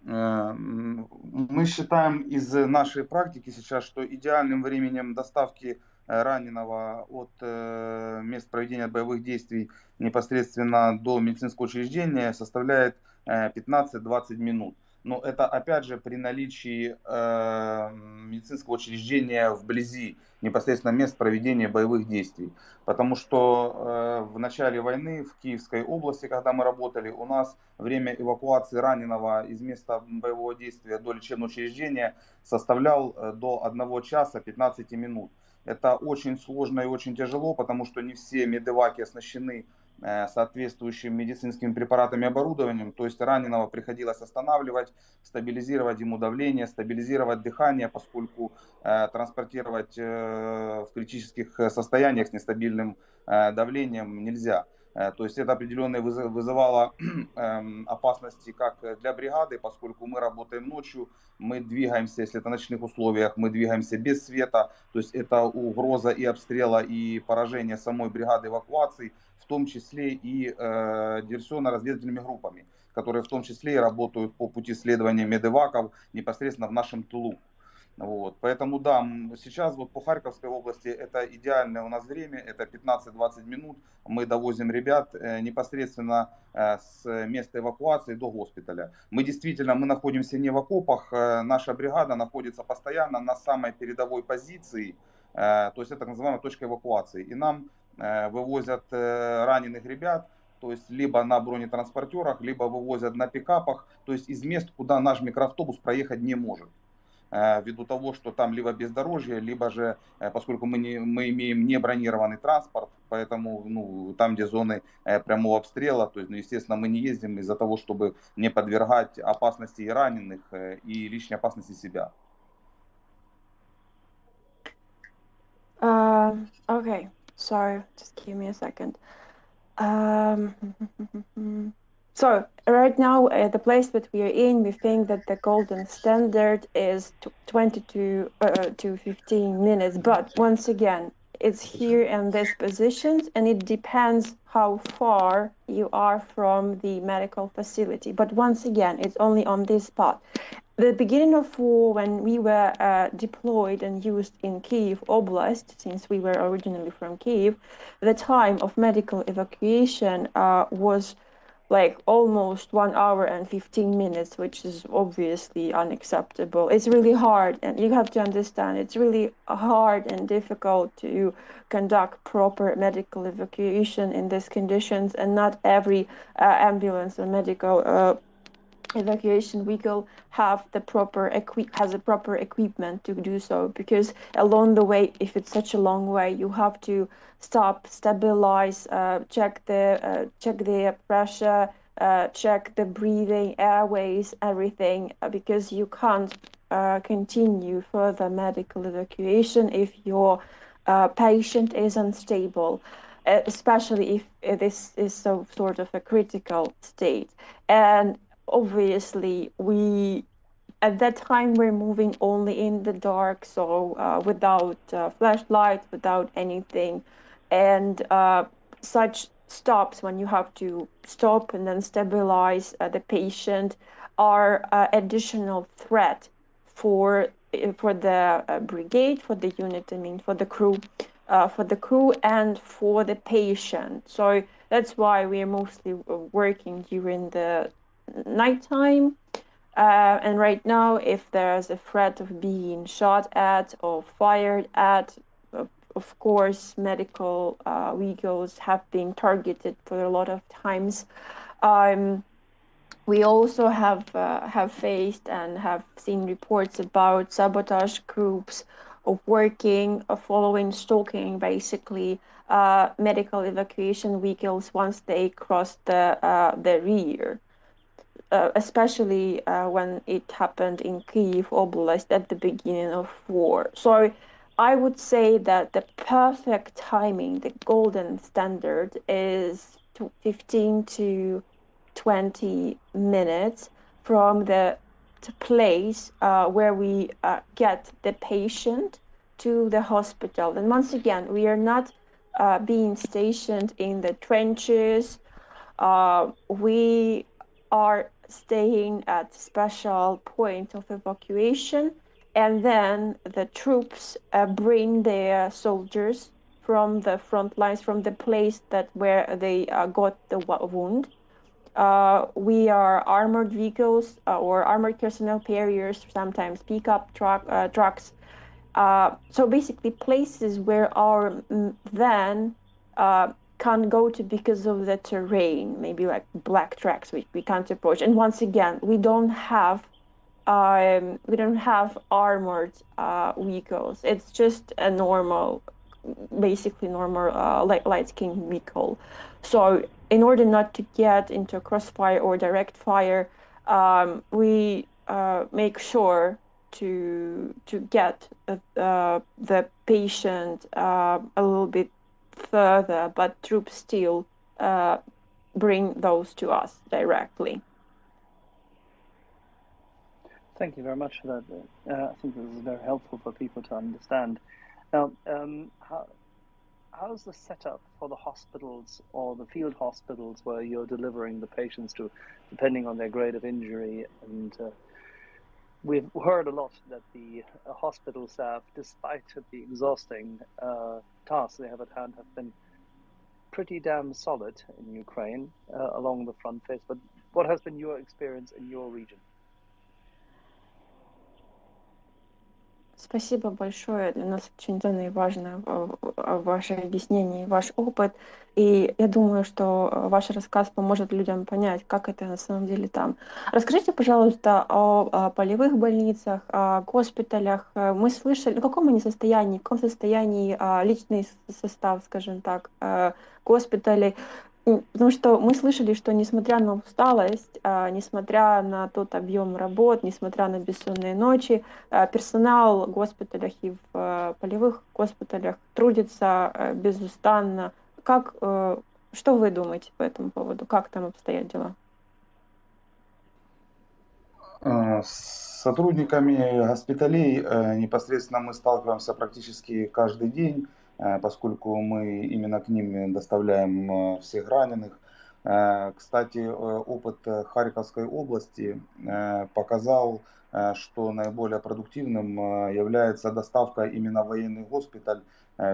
Мы считаем из нашей практики сейчас, что идеальным временем доставки раненого от мест проведения боевых действий непосредственно до медицинского учреждения составляет 15-20 минут. Но это опять же при наличии медицинского учреждения вблизи непосредственно мест проведения боевых действий. Потому что в начале войны в Киевской области, когда мы работали, у нас время эвакуации раненого из места боевого действия до лечебного учреждения составлял до 1 часа 15 минут. Это очень сложно и очень тяжело, потому что не все медэваки оснащены соответствующими медицинскими препаратами и оборудованием. То есть раненого приходилось останавливать, стабилизировать ему давление, стабилизировать дыхание, поскольку транспортировать в критических состояниях с нестабильным давлением нельзя. То есть это определенно вызывало опасности как для бригады, поскольку мы работаем ночью, мы двигаемся, если это в ночных условиях, мы двигаемся без света. То есть это угроза и обстрела, и поражения самой бригады эвакуации, в том числе и диверсионно-разведывательными группами, которые в том числе и работают по пути следования медэваков непосредственно в нашем тылу. Вот. Поэтому да, сейчас вот по Харьковской области это идеальное у нас время, это 15-20 минут. Мы довозим ребят непосредственно с места эвакуации до госпиталя. Мы действительно, мы находимся не в окопах, наша бригада находится постоянно на самой передовой позиции, то есть это так называемая точка эвакуации. И нам вывозят раненых ребят, то есть либо на бронетранспортерах, либо вывозят на пикапах, то есть из мест, куда наш микроавтобус проехать не может. Ввиду того, что там либо бездорожье, либо же, поскольку мы имеем не бронированный транспорт, поэтому там, где зоны прямого обстрела, то есть, естественно, мы не ездим из-за того, чтобы не подвергать опасности и раненых, и лишней опасности себя. Okay, sorry, just give me a second. So right now, the place that we are in, we think that the golden standard is 20 to 15 minutes. But once again, it's here in these positions, and it depends how far you are from the medical facility. But once again, it's only on this spot. The beginning of war, when we were deployed and used in Kyiv Oblast, since we were originally from Kyiv, the time of medical evacuation was like almost 1 hour and 15 minutes, which is obviously unacceptable. It's really hard, and you have to understand, it's really hard and difficult to conduct proper medical evacuation in these conditions, and not every ambulance or medical evacuation vehicle has the proper equipment to do so, because along the way, if it's such a long way, you have to stop, stabilize, check the pressure, check the breathing, airways, everything, because you can't continue further medical evacuation if your patient is unstable, especially if this is so sort of a critical state. And obviously, at that time we're moving only in the dark, so without flashlight, without anything, and such stops, when you have to stop and then stabilize the patient, are additional threat for the brigade, for the unit, I mean for the crew and for the patient. So that's why we are mostly working during the nighttime, and right now, if there's a threat of being shot at or fired at, of course, medical vehicles have been targeted for a lot of times. We also have faced and have seen reports about sabotage groups of working, following, stalking, basically medical evacuation vehicles once they cross the rear. Especially when it happened in Kyiv Oblast at the beginning of war. So I would say that the perfect timing, the golden standard, is 15 to 20 minutes from the place where we get the patient to the hospital. And once again, we are not being stationed in the trenches. We are staying at special point of evacuation, and then the troops bring their soldiers from the front lines, from the place where they got the wound. We are armored vehicles or armored personnel carriers, sometimes pickup trucks. So basically places where our van can't go to because of the terrain, maybe like black tracks which we can't approach. And once again, we don't have armored vehicles. It's just a normal, basically normal light skin vehicle. So in order not to get into crossfire or direct fire, we make sure to get the patient a little bit further, but troops still bring those to us directly. Thank you very much for that. I think this is very helpful for people to understand. Now, how's the setup for the hospitals or the field hospitals where you're delivering the patients to, depending on their grade of injury? And we've heard a lot that the hospital staff, despite the exhausting tasks they have at hand, have been pretty damn solid in Ukraine along the front face. But what has been your experience in your region? Спасибо большое. Для нас очень ценно и важно ваше объяснение, ваш опыт. И я думаю, что ваш рассказ поможет людям понять, как это на самом деле там. Расскажите, пожалуйста, о полевых больницах, о госпиталях. Мы слышали, в каком они состоянии, в каком состоянии личный состав, скажем так, госпиталей. Потому что мы слышали, что несмотря на усталость, несмотря на тот объем работ, несмотря на бессонные ночи, персонал в госпиталях и в полевых госпиталях трудится безустанно. Что вы думаете по этому поводу? Как там обстоят дела? С сотрудниками госпиталей непосредственно мы сталкиваемся практически каждый день, поскольку мы именно к ним доставляем всех раненых. Кстати, опыт Харьковской области показал, что наиболее продуктивным является доставка именно в военный госпиталь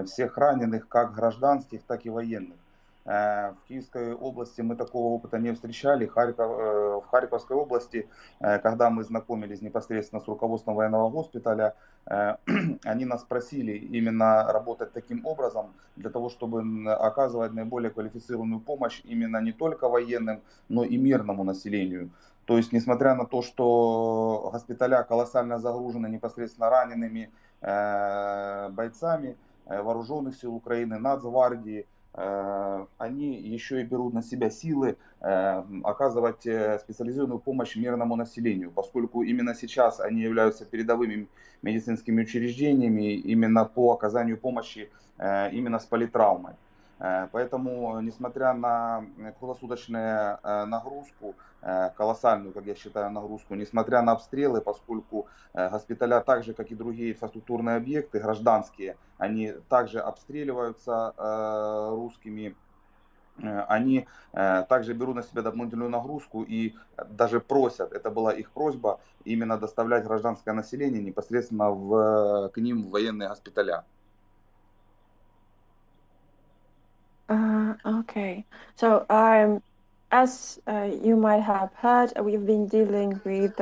всех раненых, как гражданских, так и военных. В Киевской области мы такого опыта не встречали. В Харьковской области, когда мы знакомились непосредственно с руководством военного госпиталя, они нас просили именно работать таким образом, для того, чтобы оказывать наиболее квалифицированную помощь именно не только военным, но и мирному населению. То есть, несмотря на то, что госпиталя колоссально загружены непосредственно ранеными бойцами вооруженных сил Украины, Нацгвардии, они еще и берут на себя силы оказывать специализированную помощь мирному населению, поскольку именно сейчас они являются передовыми медицинскими учреждениями именно по оказанию помощи именно с политравмой. Поэтому, несмотря на круглосуточную нагрузку, колоссальную, как я считаю, нагрузку, несмотря на обстрелы, поскольку госпиталя, так же как и другие инфраструктурные объекты гражданские, они также обстреливаются русскими, они также берут на себя дополнительную нагрузку и даже просят, это была их просьба, именно доставлять гражданское население непосредственно к ним в военные госпиталя. Okay, so as you might have heard, we've been dealing with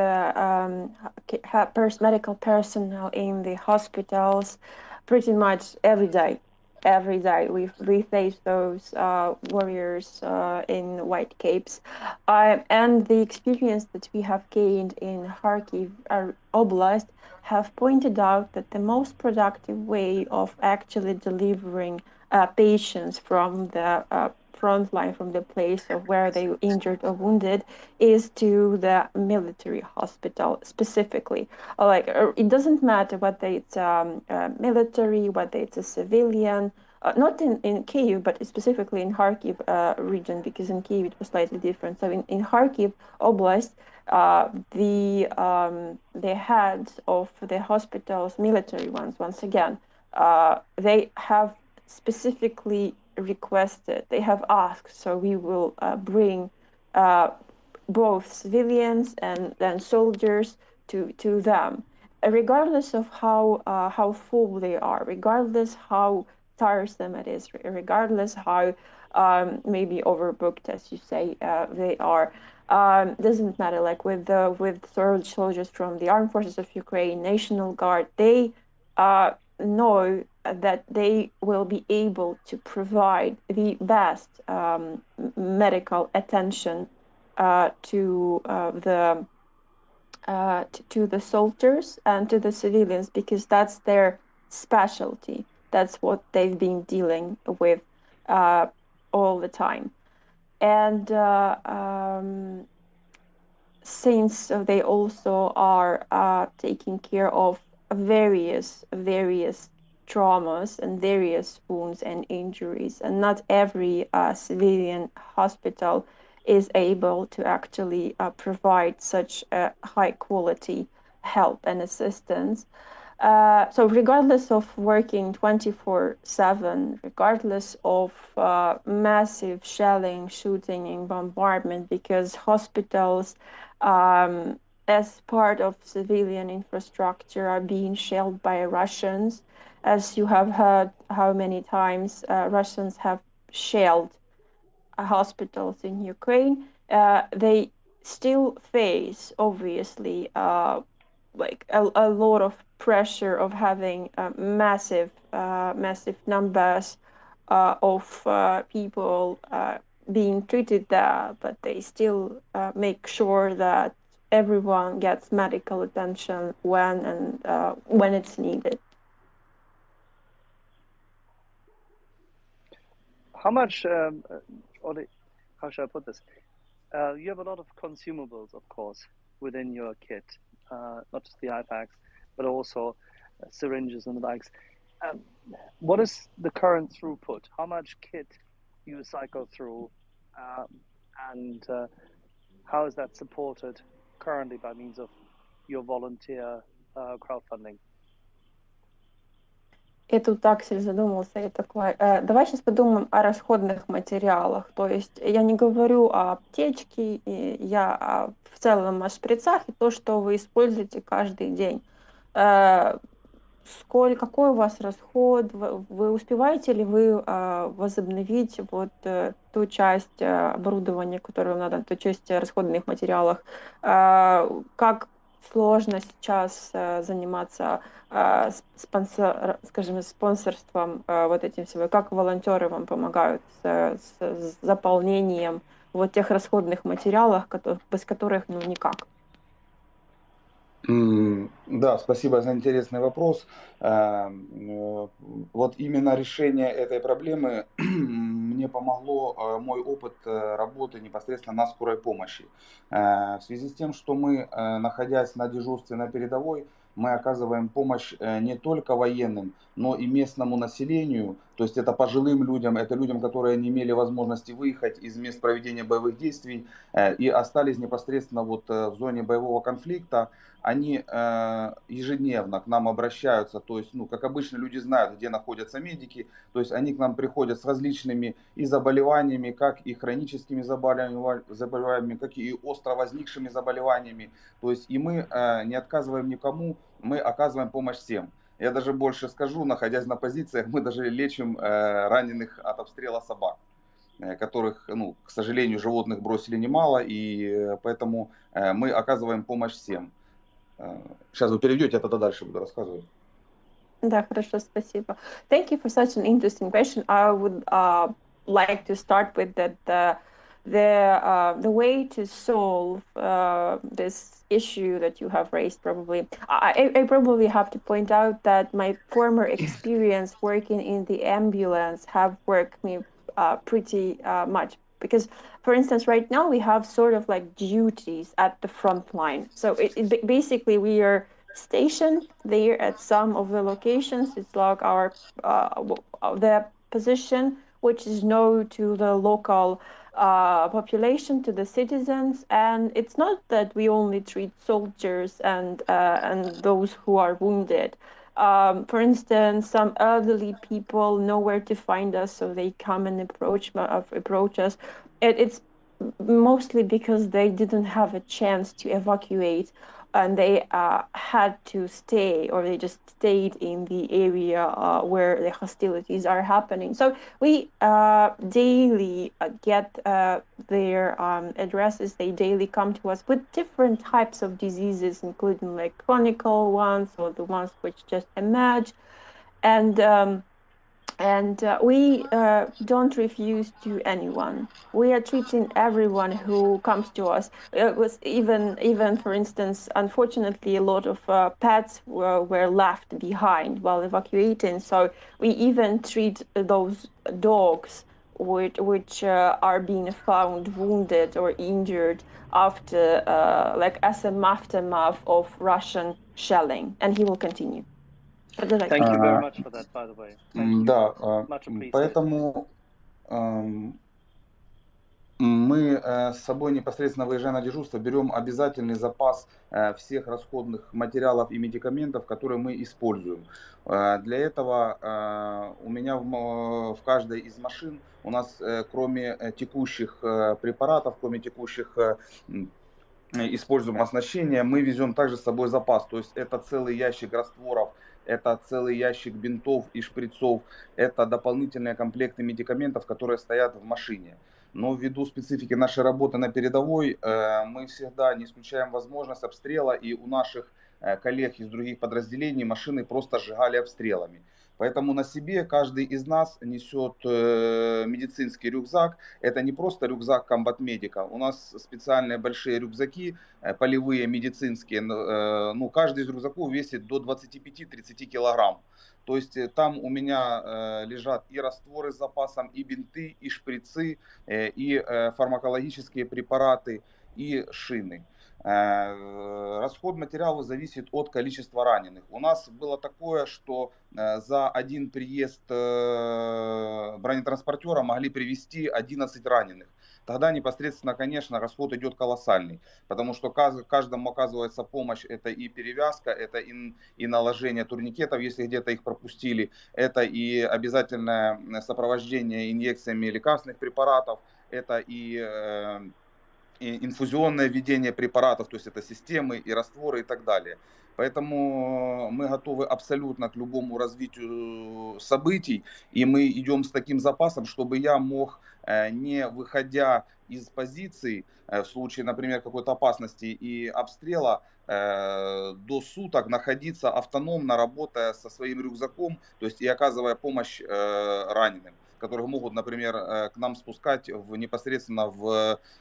medical personnel in the hospitals pretty much every day. every day. We face those warriors in white capes, and the experience that we have gained in Kharkiv Oblast have pointed out that the most productive way of actually delivering patients from the front line, from the place of where they were injured or wounded, is to the military hospital specifically. Like, it doesn't matter whether it's military, whether it's a civilian, not in Kiev, but specifically in Kharkiv region, because in Kiev it was slightly different. So in Kharkiv Oblast, the heads of the hospitals, military ones, once again, they have specifically requested, they have asked, so we will bring both civilians and then soldiers to them, regardless of how full they are, regardless how tiresome it is, regardless how maybe overbooked, as you say, they are. Doesn't matter. Like with soldiers from the Armed Forces of Ukraine, National Guard, they know that they will be able to provide the best medical attention to the soldiers and to the civilians, because that's their specialty. That's what they've been dealing with all the time. And since they also are taking care of various traumas and various wounds and injuries, and not every civilian hospital is able to actually provide such high quality help and assistance. So regardless of working 24/7, regardless of massive shelling, shooting, and bombardment, because hospitals, as part of civilian infrastructure, are being shelled by Russians. As you have heard how many times Russians have shelled hospitals in Ukraine, they still face, obviously, like a lot of pressure of having massive numbers of people being treated there, but they still make sure that everyone gets medical attention when it's needed. How much, or how should I put this? You have a lot of consumables, of course, within your kit, not just the iPads, but also syringes and the likes. What is the current throughput? How much kit you cycle through, and how is that supported currently by means of your volunteer crowdfunding? И тут Аксель задумался и такой, давай сейчас подумаем о расходных материалах. То есть я не говорю о аптечке, я в целом о шприцах и то, что вы используете каждый день. Какой у вас расход? Вы успеваете ли вы возобновить вот ту часть оборудования, которую надо, ту часть расходных материалов? Как сложно сейчас заниматься спонсорством вот этим всего? Как волонтеры вам помогают с заполнением вот тех расходных материалов, без которых ну никак? Да, спасибо за интересный вопрос. Вот именно решение этой проблемы мне помогло мой опыт работы непосредственно на скорой помощи. В связи с тем, что мы, находясь на дежурстве на передовой, мы оказываем помощь не только военным, но и местному населению. То есть это пожилым людям, это людям, которые не имели возможности выехать из мест проведения боевых действий и остались непосредственно вот в зоне боевого конфликта. Они ежедневно к нам обращаются, то есть, ну, как обычно, люди знают, где находятся медики, то есть они к нам приходят с различными и заболеваниями, как и хроническими заболеваниями, как и остро возникшими заболеваниями, то есть и мы не отказываем никому, мы оказываем помощь всем. Я даже больше скажу, находясь на позициях, мы даже лечим раненых от обстрела собак, которых, ну, к сожалению, животных бросили немало, и поэтому мы оказываем помощь всем. Сейчас вы перейдете, я тогда дальше буду рассказывать. Да, хорошо, спасибо. Thank you for such an interesting question. I would like to start with that the way to solve this issue that you have raised. Probably, I probably have to point out that my former experience working in the ambulance have worked me pretty much, because, for instance, right now we have sort of like duties at the front line. So basically we are stationed there at some of the locations. It's like our the position which is known to the local population, to the citizens, and it's not that we only treat soldiers and those who are wounded. For instance, some elderly people know where to find us, so they come and approach us. It's mostly because they didn't have a chance to evacuate, and they had to stay, or they just stayed in the area where the hostilities are happening. So we daily get their addresses. They daily come to us with different types of diseases, including like chronic ones or the ones which just emerge. And we don't refuse to anyone. We are treating everyone who comes to us. It was even for instance, unfortunately, a lot of pets were left behind while evacuating. So we even treat those dogs which are being found wounded or injured after, like as an aftermath of Russian shelling. And he will continue. Thank you very much for that, by the way. Thank you. Да, Much appreciated. поэтому мы с собой непосредственно, выезжая на дежурство, берем обязательный запас всех расходных материалов и медикаментов, которые мы используем. Для этого у меня в каждой из машин у нас, кроме текущих препаратов, кроме текущих используемого оснащения, мы везем также с собой запас. То есть это целый ящик растворов, это целый ящик бинтов и шприцов, это дополнительные комплекты медикаментов, которые стоят в машине. Но ввиду специфики нашей работы на передовой, мы всегда не исключаем возможность обстрела, и у наших коллег из других подразделений машины просто сжигали обстрелами. Поэтому на себе каждый из нас несет медицинский рюкзак. Это не просто рюкзак комбат-медика. У нас специальные большие рюкзаки, полевые, медицинские. Ну, каждый из рюкзаков весит до 25-30 килограмм. То есть там у меня лежат и растворы с запасом, и бинты, и шприцы, и фармакологические препараты, и шины. Расход материалов зависит от количества раненых. У нас было такое, что за один приезд бронетранспортера могли привезти 11 раненых. Тогда непосредственно, конечно, расход идет колоссальный, потому что каждому оказывается помощь. Это и перевязка, это и наложение турникетов, если где-то их пропустили, это и обязательное сопровождение инъекциями лекарственных препаратов, это и инфузионное введение препаратов, то есть это системы и растворы и так далее. Поэтому мы готовы абсолютно к любому развитию событий, и мы идем с таким запасом, чтобы я мог, не выходя из позиции, в случае, например, какой-то опасности и обстрела, до суток находиться автономно, работая со своим рюкзаком, то есть и оказывая помощь раненым, которых могут, например, к нам спускать непосредственно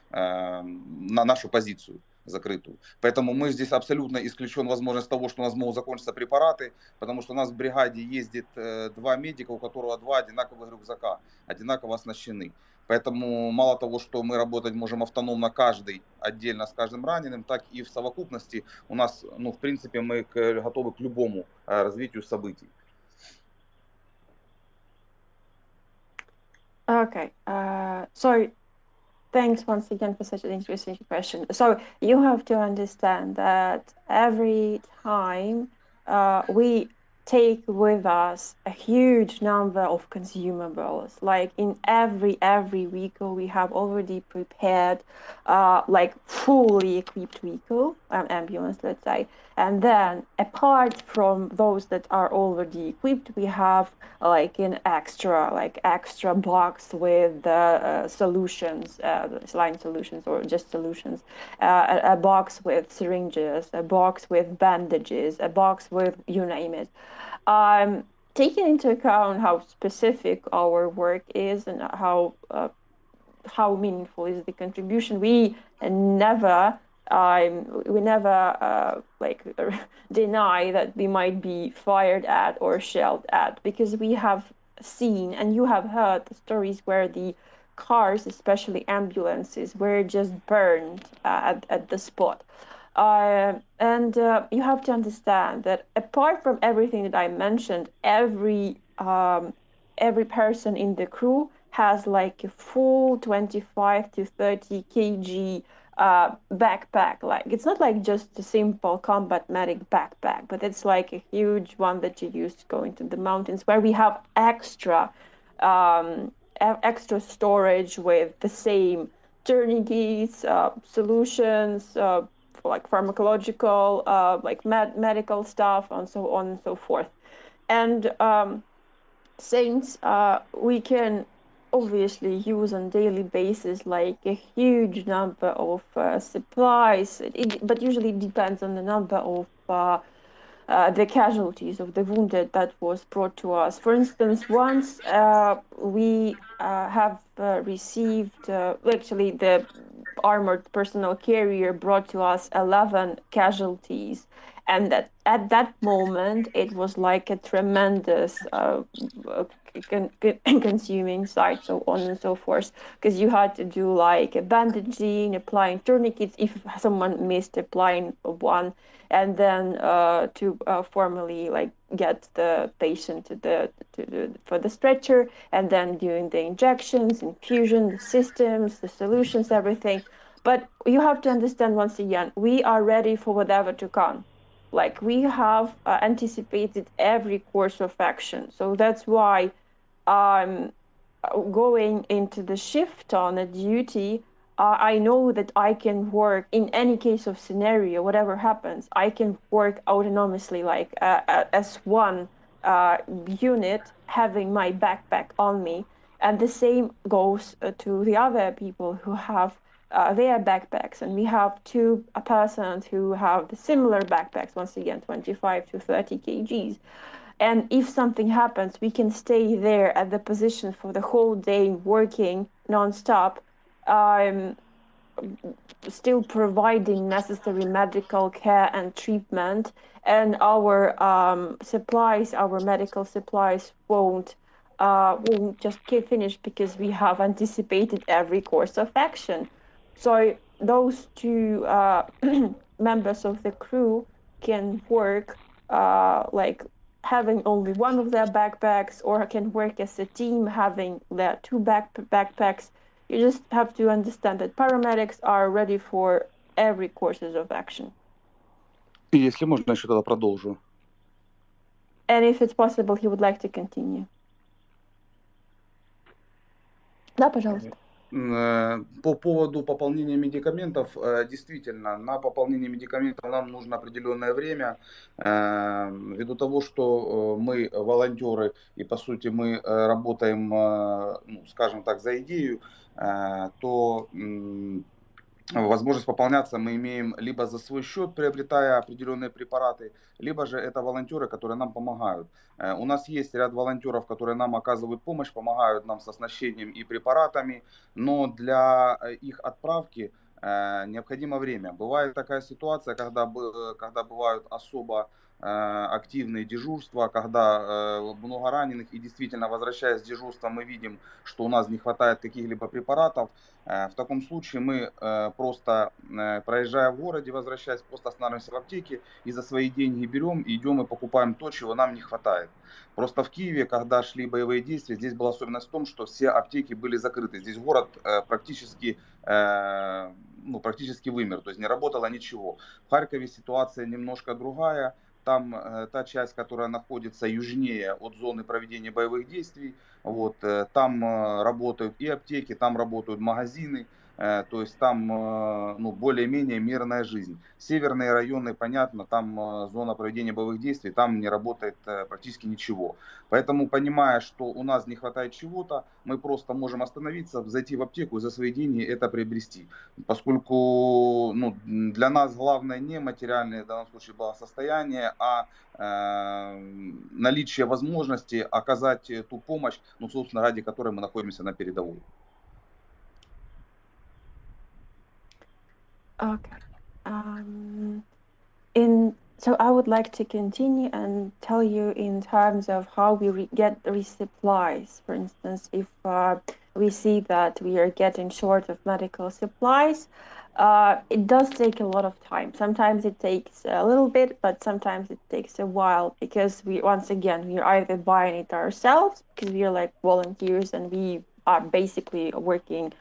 на нашу позицию закрытую. Поэтому мы здесь абсолютно исключен возможность того, что у нас могут закончиться препараты, потому что у нас в бригаде ездит 2 медика, у которого 2 одинаковых рюкзака, одинаково оснащены. Поэтому мало того, что мы работать можем автономно каждый отдельно с каждым раненым, так и в совокупности у нас, ну, в принципе, мы готовы к любому развитию событий. Okay, so thanks once again for such an interesting question. So you have to understand that every time we take with us a huge number of consumables. Like in every vehicle, we have already prepared like fully equipped vehicle, ambulance, let's say. And then apart from those that are already equipped, we have like an extra box with solutions, saline solutions or just solutions, a box with syringes, a box with bandages, a box with you name it. Taking into account how specific our work is and how meaningful is the contribution, we never deny that we might be fired at or shelled at, because we have seen and you have heard the stories where the cars, especially ambulances, were just burned at the spot. And you have to understand that apart from everything that I mentioned, every person in the crew has like a full 25 to 30 kg backpack. Like, it's not like just a simple combat medic backpack, but it's like a huge one that you use to go into the mountains, where we have extra storage with the same tourniquets, solutions, like pharmacological, like medical stuff, and so on and so forth. And since we can obviously use on daily basis like a huge number of supplies, but usually it depends on the number of the casualties of the wounded that was brought to us. For instance, once we have received, actually the armored personnel carrier brought to us 11 casualties, and that at that moment it was like a tremendous consuming sight, so on and so forth, because you had to do like a bandaging, applying tourniquets if someone missed applying one, and then to formally like get the patient for the stretcher, and then doing the injections, infusion, the systems, the solutions, everything. But you have to understand, once again, we are ready for whatever to come. Like, we have anticipated every course of action. So that's why going into the shift on a duty, I know that I can work in any case of scenario, whatever happens, I can work autonomously, like as one unit, having my backpack on me. And the same goes to the other people who have their backpacks. And we have two persons who have the similar backpacks, once again, 25 to 30 kgs. And if something happens, we can stay there at the position for the whole day, working nonstop, still providing necessary medical care and treatment. And our supplies, our medical supplies, won't just finish, because we have anticipated every course of action. So those two members of the crew can work like having only one of their backpacks, or can work as a team having their two backpacks. You just have to understand that paramedics are ready for every courses of action. Если можно, еще тогда продолжу. And if it's possible, he would like to continue. Да, пожалуйста. По поводу пополнения медикаментов, действительно, на пополнение медикаментов нам нужно определенное время, ввиду того, что мы волонтеры и, по сути, мы работаем, ну, скажем так, за идею, то возможность пополняться мы имеем либо за свой счет, приобретая определенные препараты, либо же это волонтеры, которые нам помогают. У нас есть ряд волонтеров, которые нам оказывают помощь, помогают нам с оснащением и препаратами, но для их отправки необходимо время. Бывает такая ситуация, когда бывают особо активные дежурства, когда много раненых, и действительно, возвращаясь с дежурства, мы видим, что у нас не хватает каких-либо препаратов. В таком случае мы просто, проезжая в городе, возвращаясь, просто останавливаемся в аптеке и за свои деньги берем и идем и покупаем то, чего нам не хватает. Просто в Киеве, когда шли боевые действия, здесь была особенность в том, что все аптеки были закрыты. Здесь город практически вымер, то есть не работало ничего. В Харькове ситуация немножко другая. Там та часть, которая находится южнее от зоны проведения боевых действий, вот, там работают и аптеки, там работают магазины, то есть там ну, более-менее мирная жизнь. Северные районы, понятно, там зона проведения боевых действий, там не работает практически ничего. Поэтому, понимая, что у нас не хватает чего-то, мы просто можем остановиться, зайти в аптеку и за свои деньги это приобрести. Поскольку ну, для нас главное не материальное в данном случае благосостояние, а наличие возможности оказать ту помощь, ну, собственно, ради которой мы находимся на передовой. Okay. So I would like to continue and tell you in terms of how we get resupplies. For instance, if we see that we are getting short of medical supplies, it does take a lot of time. Sometimes it takes a little bit, but sometimes it takes a while because we are either buying it ourselves because we are like volunteers and we are basically working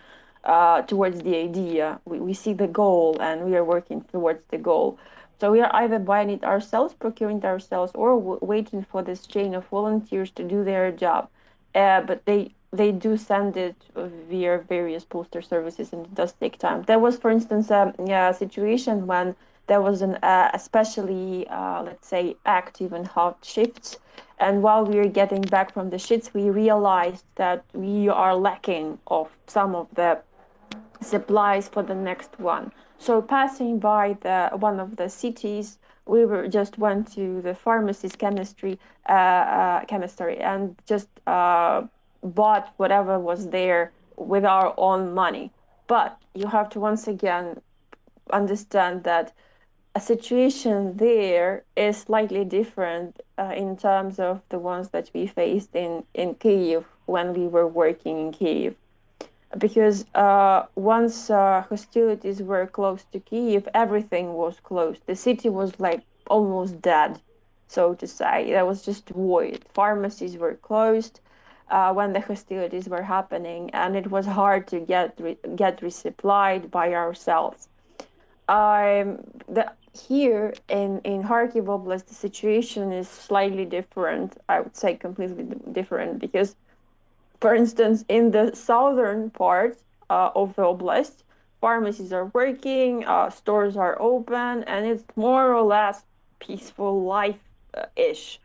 towards the idea. We see the goal and we are working towards the goal. So we are either buying it ourselves, procuring it ourselves, or waiting for this chain of volunteers to do their job. But they do send it via various postal services, and it does take time. There was, for instance, a situation when there was an especially, let's say, active and hot shifts. And while we were getting back from the shifts, we realized that we are lacking of some of the supplies for the next one. So passing by one of the cities, we went to the pharmacy's chemistry and just bought whatever was there with our own money. But you have to once again understand that a situation there is slightly different in terms of the ones that we faced in Kyiv when we were working in Kyiv. Because once hostilities were close to Kyiv, everything was closed. The city was like almost dead, so to say. There was just void. Pharmacies were closed when the hostilities were happening, and it was hard to get resupplied by ourselves. Here in Kharkiv Oblast, the situation is slightly different. I would say completely different because, for instance, in the southern part of the oblast, pharmacies are working, stores are open, and it's more or less peaceful life-ish.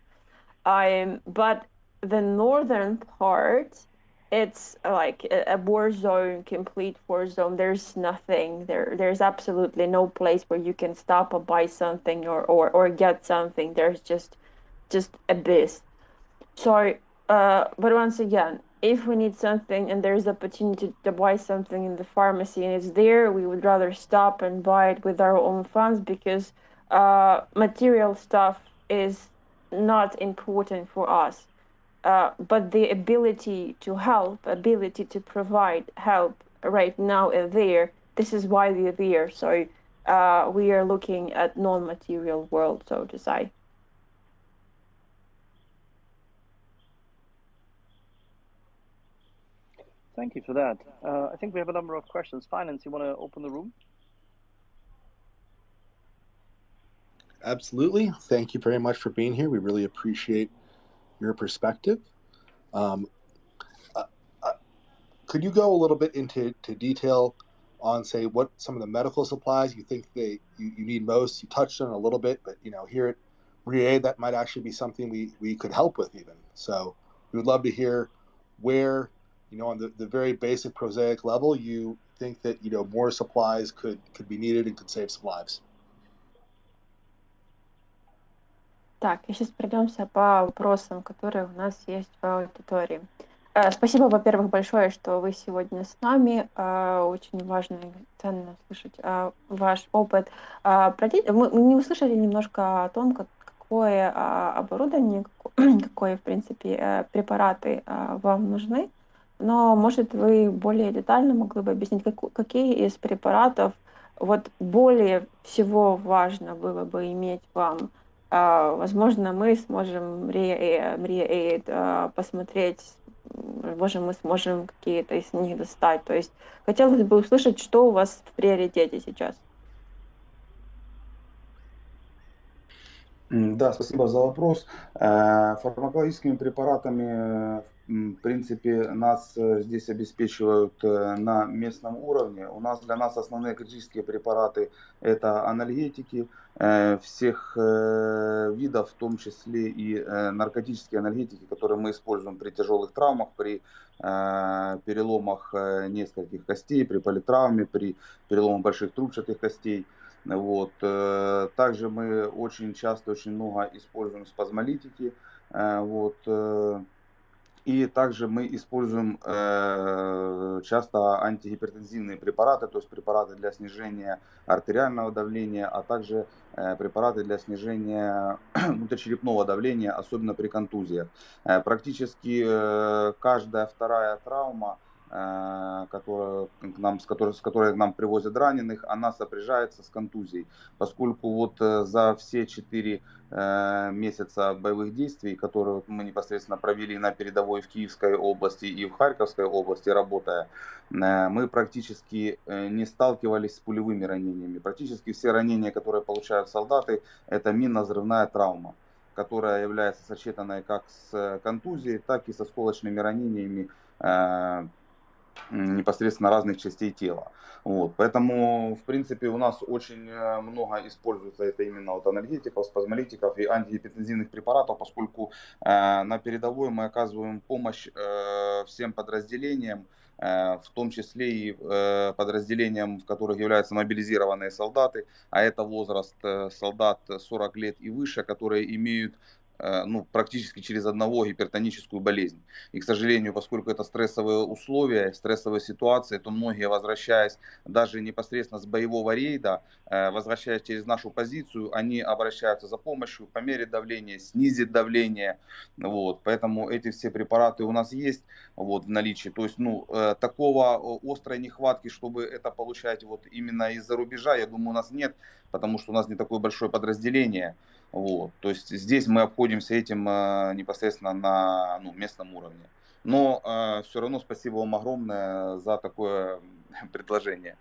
But the northern part, it's like a war zone, complete war zone. There's nothing there. There's absolutely no place where you can stop or buy something or get something. There's just abyss. So, but once again, if we need something and there's opportunity to buy something in the pharmacy and it's there, we would rather stop and buy it with our own funds because material stuff is not important for us. But the ability to help, ability to provide help right now is there. This is why we're there. So we are looking at non-material world, so to say. Thank you for that. I think we have a number of questions. Finance, you want to open the room? Absolutely. Thank you very much for being here. We really appreciate your perspective. Could you go a little bit into detail on, say, what some of the medical supplies you think you need most? You touched on it a little bit, but here at RIA, that might actually be something we could help with even. So we would love to hear where, on the very basic prosaic level, you think that more supplies could be needed and could save some lives. Так, и сейчас пройдемся по вопросам, которые у нас есть в аудитории. Спасибо, во-первых, большое, что вы сегодня с нами. Очень важно и ценно слышать ваш опыт. Мы не услышали немножко о том, какое оборудование, какие, в принципе, препараты вам нужны. Но, может, вы более детально могли бы объяснить, какие из препаратов вот более всего важно было бы иметь вам? Возможно, мы сможем посмотреть, возможно, мы сможем какие-то из них достать. То есть хотелось бы услышать, что у вас в приоритете сейчас. Да, спасибо за вопрос. Фармакологическими препаратами, в в принципе, нас здесь обеспечивают на местном уровне. Для нас основные критические препараты – это анальгетики всех видов, в том числе и наркотические анальгетики, которые мы используем при тяжелых травмах, при переломах нескольких костей, при политравме, при переломах больших трубчатых костей. Вот. Также мы очень часто, очень много используем спазмолитики. Вот. И также мы используем часто антигипертензивные препараты, то есть препараты для снижения артериального давления, а также препараты для снижения внутричерепного давления, особенно при контузиях. Практически каждая вторая травма, с которой к нам привозят раненых, она сопряжается с контузией, поскольку вот за все 4 месяца боевых действий, которые мы непосредственно провели на передовой в Киевской области и в Харьковской области, работая, мы практически не сталкивались с пулевыми ранениями. Практически все ранения, которые получают солдаты, это минно-взрывная травма, которая является сочетанной как с контузией, так и с осколочными ранениями непосредственно разных частей тела. Вот. Поэтому, в принципе, у нас очень много используется это именно вот анальгетиков, спазмолитиков и антигипертензивных препаратов, поскольку на передовой мы оказываем помощь всем подразделениям, в том числе и подразделениям, в которых являются мобилизированные солдаты, а это возраст солдат 40 лет и выше, которые имеют практически через одного гипертоническую болезнь. И, к сожалению, поскольку это стрессовые условия, стрессовые ситуации, то многие, возвращаясь даже непосредственно с боевого рейда, возвращаясь через нашу позицию, они обращаются за помощью, померить давление, снизить давление. Вот. Поэтому эти все препараты у нас есть вот, в наличии. То есть, такого острой нехватки, чтобы это получать вот именно из-за рубежа, я думаю, у нас нет, потому что у нас не такое большое подразделение. Вот. То есть здесь мы обходимся этим непосредственно на местном уровне. Но все равно спасибо вам огромное за такое предложение.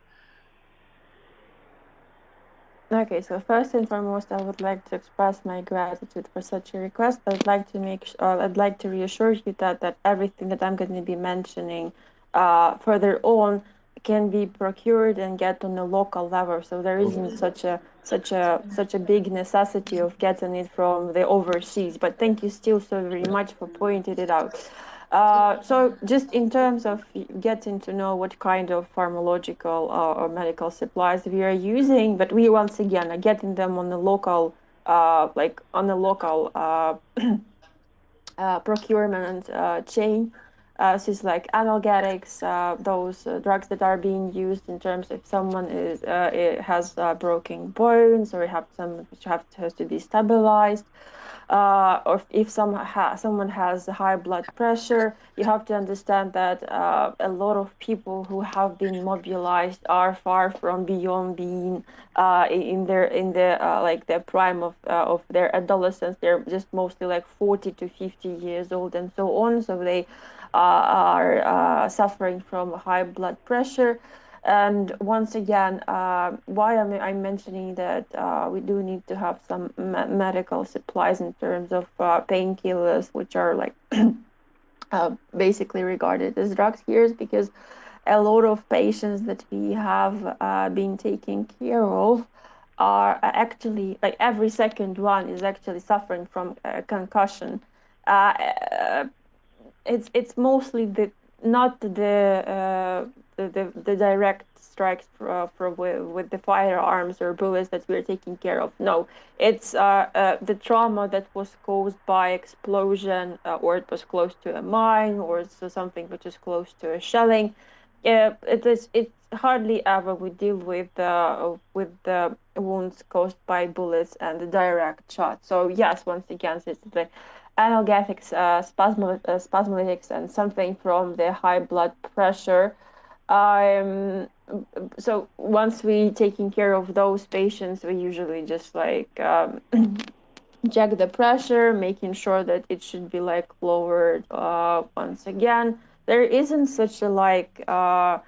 Okay, so first and foremost, I would like to express my gratitude for such a request. I'd like to reassure you that everything that I'm going to be mentioning further on can be procured and get on a local level. So there isn't such a big necessity of getting it from the overseas. But thank you still so very much for pointing it out. So just in terms of getting to know what kind of pharmacological or medical supplies we are using, but we once again are getting them on the local, procurement chain. So it's like analgesics, those drugs that are being used in terms if someone has broken bones or has to be stabilized. Or if someone has high blood pressure, you have to understand that a lot of people who have been mobilized are far from beyond being in their prime of their adolescence. They're just mostly like 40 to 50 years old and so on. So they are suffering from high blood pressure. And once again, why I'm mentioning that we do need to have some medical supplies in terms of painkillers, which are like basically regarded as drugs here, is because a lot of patients that we have been taking care of are actually, like every second one is actually suffering from concussion. It's mostly not the direct strikes with the firearms or bullets that we're taking care of. No, it's the trauma that was caused by explosion, or it was close to a mine, or it's something which is close to a shelling. It's hardly ever we deal with the wounds caused by bullets and the direct shot. So yes, once again, it's the analgesics, spasmolytics, and something from the high blood pressure. So once we taking care of those patients, we usually just like check the pressure, making sure that it should be like lowered. Once again, there isn't such a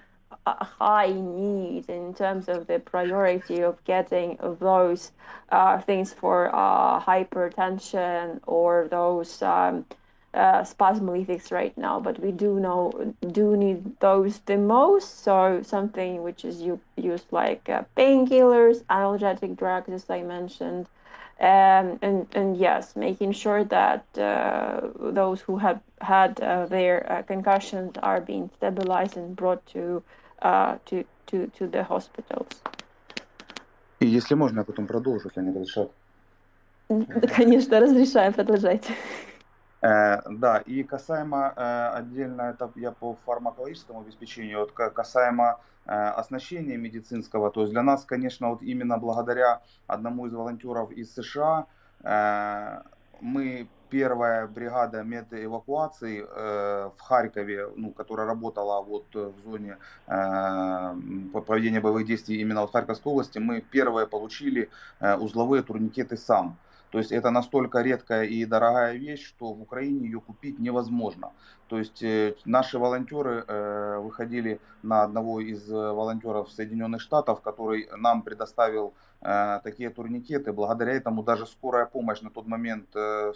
high need in terms of the priority of getting those things for hypertension or those spasmolytics right now, but we do need those the most. So something which is used like painkillers, analgesic drugs, as I mentioned, and yes, making sure that those who have had their concussions are being stabilized and brought to the hospitals. И если можно, я потом продолжу, если они разрешат. Конечно, разрешаю, продолжайте. Да, и касаемо отдельно, это я по фармакологическому обеспечению, вот касаемо оснащения медицинского, то есть для нас, конечно, вот именно благодаря одному из волонтеров из США, мы первая бригада медэвакуации в Харькове, ну, которая работала вот в зоне проведения боевых действий именно в Харьковской области, мы первые получили узловые турникеты САМ. То есть это настолько редкая и дорогая вещь, что в Украине ее купить невозможно. То есть наши волонтеры выходили на одного из волонтеров Соединенных Штатов, который нам предоставил такие турникеты. Благодаря этому даже скорая помощь на тот момент,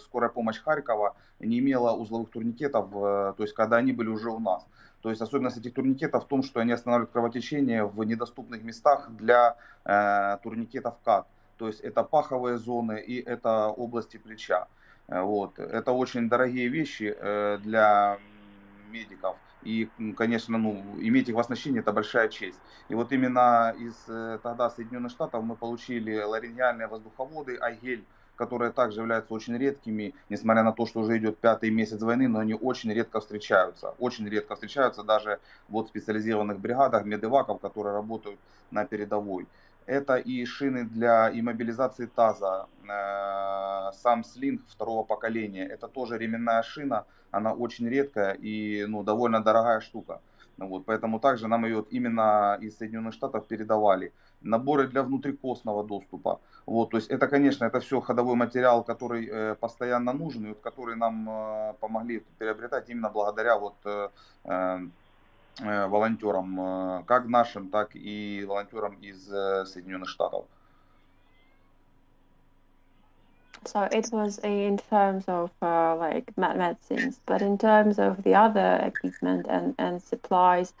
скорая помощь Харькова не имела узловых турникетов, то есть когда они были уже у нас. То есть особенность этих турникетов в том, что они останавливают кровотечение в недоступных местах для турникетов КАТ. То есть это паховые зоны и это области плеча. Вот. Это очень дорогие вещи для медиков. И, конечно, ну, иметь их в оснащении – это большая честь. И вот именно из тогда Соединенных Штатов мы получили ларингеальные воздуховоды «Айгель», которые также являются очень редкими, несмотря на то, что уже идет 5-й месяц войны, но они очень редко встречаются. Очень редко встречаются даже вот в специализированных бригадах медэваков, которые работают на передовой. Это и шины для иммобилизации таза, сам слинг второго поколения. Это тоже ременная шина, она очень редкая и ну, довольно дорогая штука. Вот, поэтому также нам ее именно из Соединенных Штатов передавали. Наборы для внутрикостного доступа. Вот, то есть это, конечно, это все ходовой материал, который постоянно нужен, и вот, который нам помогли приобретать именно благодаря вот, волонтерам, как нашим, так и волонтерам из Соединенных Штатов. So it was in terms of like medicines, but in terms of the other equipment and supplies,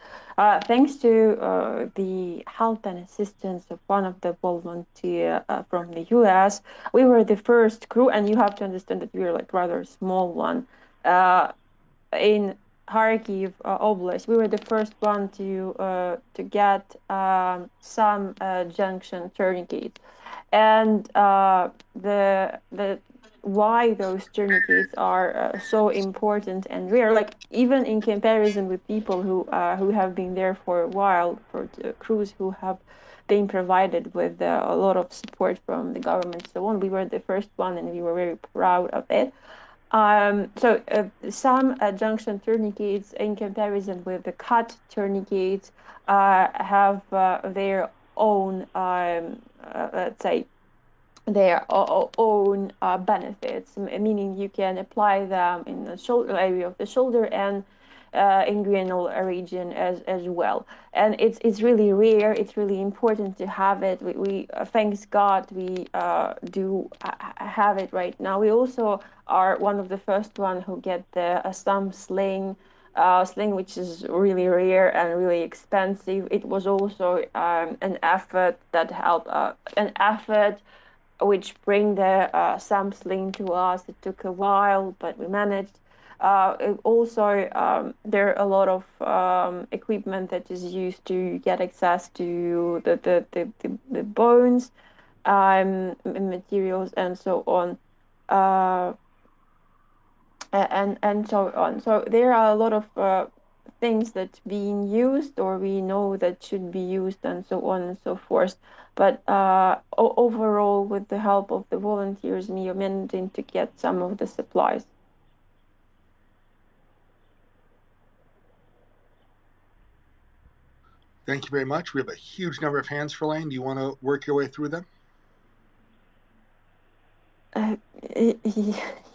thanks to the help and assistance of one of the volunteers from the US, we were the first crew, and you have to understand that we were like rather small one in Kharkiv Oblast. We were the first one to get some junction tourniquets. And the why those tourniquets are so important and rare, like even in comparison with people who have been there for a while, for crews who have been provided with a lot of support from the government, so on. We were the first one, and we were very proud of it. So some junction tourniquets, in comparison with the cut tourniquets, have their own, let's say, their own benefits, meaning you can apply them in the shoulder area of the shoulder and inguinal region as well. And it's really rare. It's really important to have it. We thanks God we do have it right now. We also are one of the first one who get the some sling, which is really rare and really expensive. It was also an effort that helped, an effort which bring the some sling to us. It took a while, but we managed. Also, there are a lot of equipment that is used to get access to the bones, materials, and so on, and so on. So there are a lot of things that being used, or we know that should be used, and so on and so forth. But overall, with the help of the volunteers, we are managing to get some of the supplies. Thank you very much. We have a huge number of hands for Lane. Do you want to work your way through them?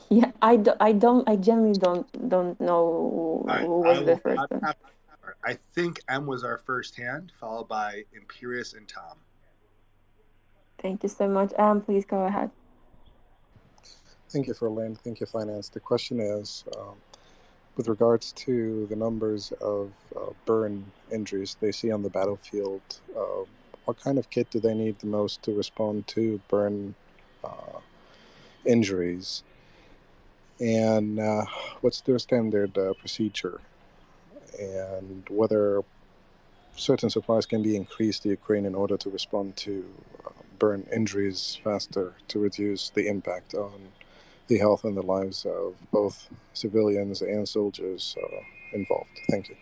Yeah, I generally don't know who was the first one. I think M was our first hand, followed by Imperius and Tom. Thank you so much. Please go ahead. Thank you, Ferland. Thank you, Finance. The question is, with regards to the numbers of burn injuries they see on the battlefield, what kind of kit do they need the most to respond to burn injuries? And what's their standard procedure? And whether certain supplies can be increased to Ukraine in order to respond to burn injuries faster to reduce the impact on the health and the lives of both civilians and soldiers involved. Thank you.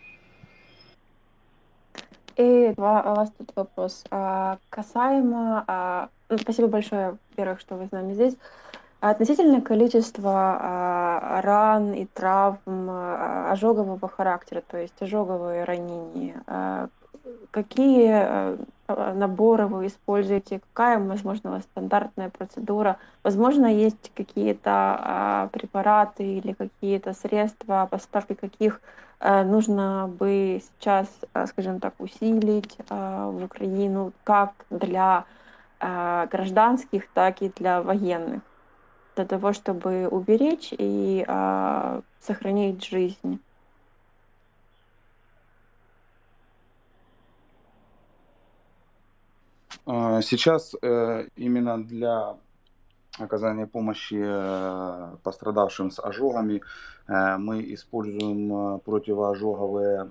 И у вас тут вопрос. Касаемо... спасибо большое, во-первых, что вы с нами здесь. Относительно количества ран и травм ожогового характера, то есть ожоговые ранения, какие наборы вы используете, какая, возможно, у вас стандартная процедура? Возможно, есть какие-то препараты или какие-то средства, поставки каких нужно бы сейчас, скажем так, усилить в Украину, как для гражданских, так и для военных, для того, чтобы уберечь и сохранить жизнь? Сейчас именно для оказания помощи пострадавшим с ожогами мы используем противоожоговые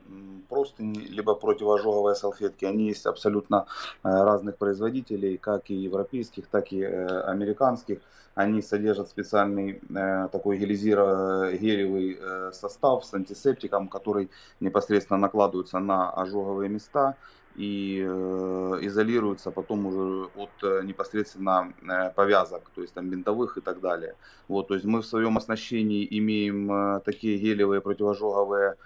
простыни, либо противоожоговые салфетки. Они есть абсолютно разных производителей, как и европейских, так и американских. Они содержат специальный такой гелевый состав с антисептиком, который непосредственно накладывается на ожоговые места и изолируется потом уже от непосредственно повязок, то есть там бинтовых и так далее. Вот, то есть мы в своем оснащении имеем такие гелевые противоожоговые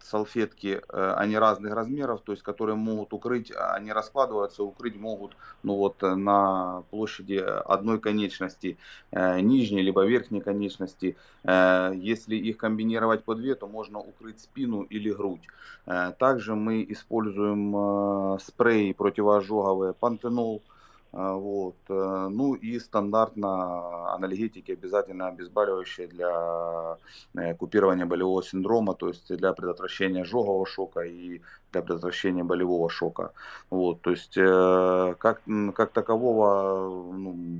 салфетки, они разных размеров, то есть которые могут укрыть, они раскладываются, укрыть могут, ну вот на площади одной конечности, нижней либо верхней конечности. Если их комбинировать по две, то можно укрыть спину или грудь. Также мы используем спреи противоожоговые пантенол. Вот. Ну и стандартно анальгетики, обязательно обезболивающие для купирования болевого синдрома, то есть для предотвращения ожогового шока и для предотвращения болевого шока. Вот. То есть как такового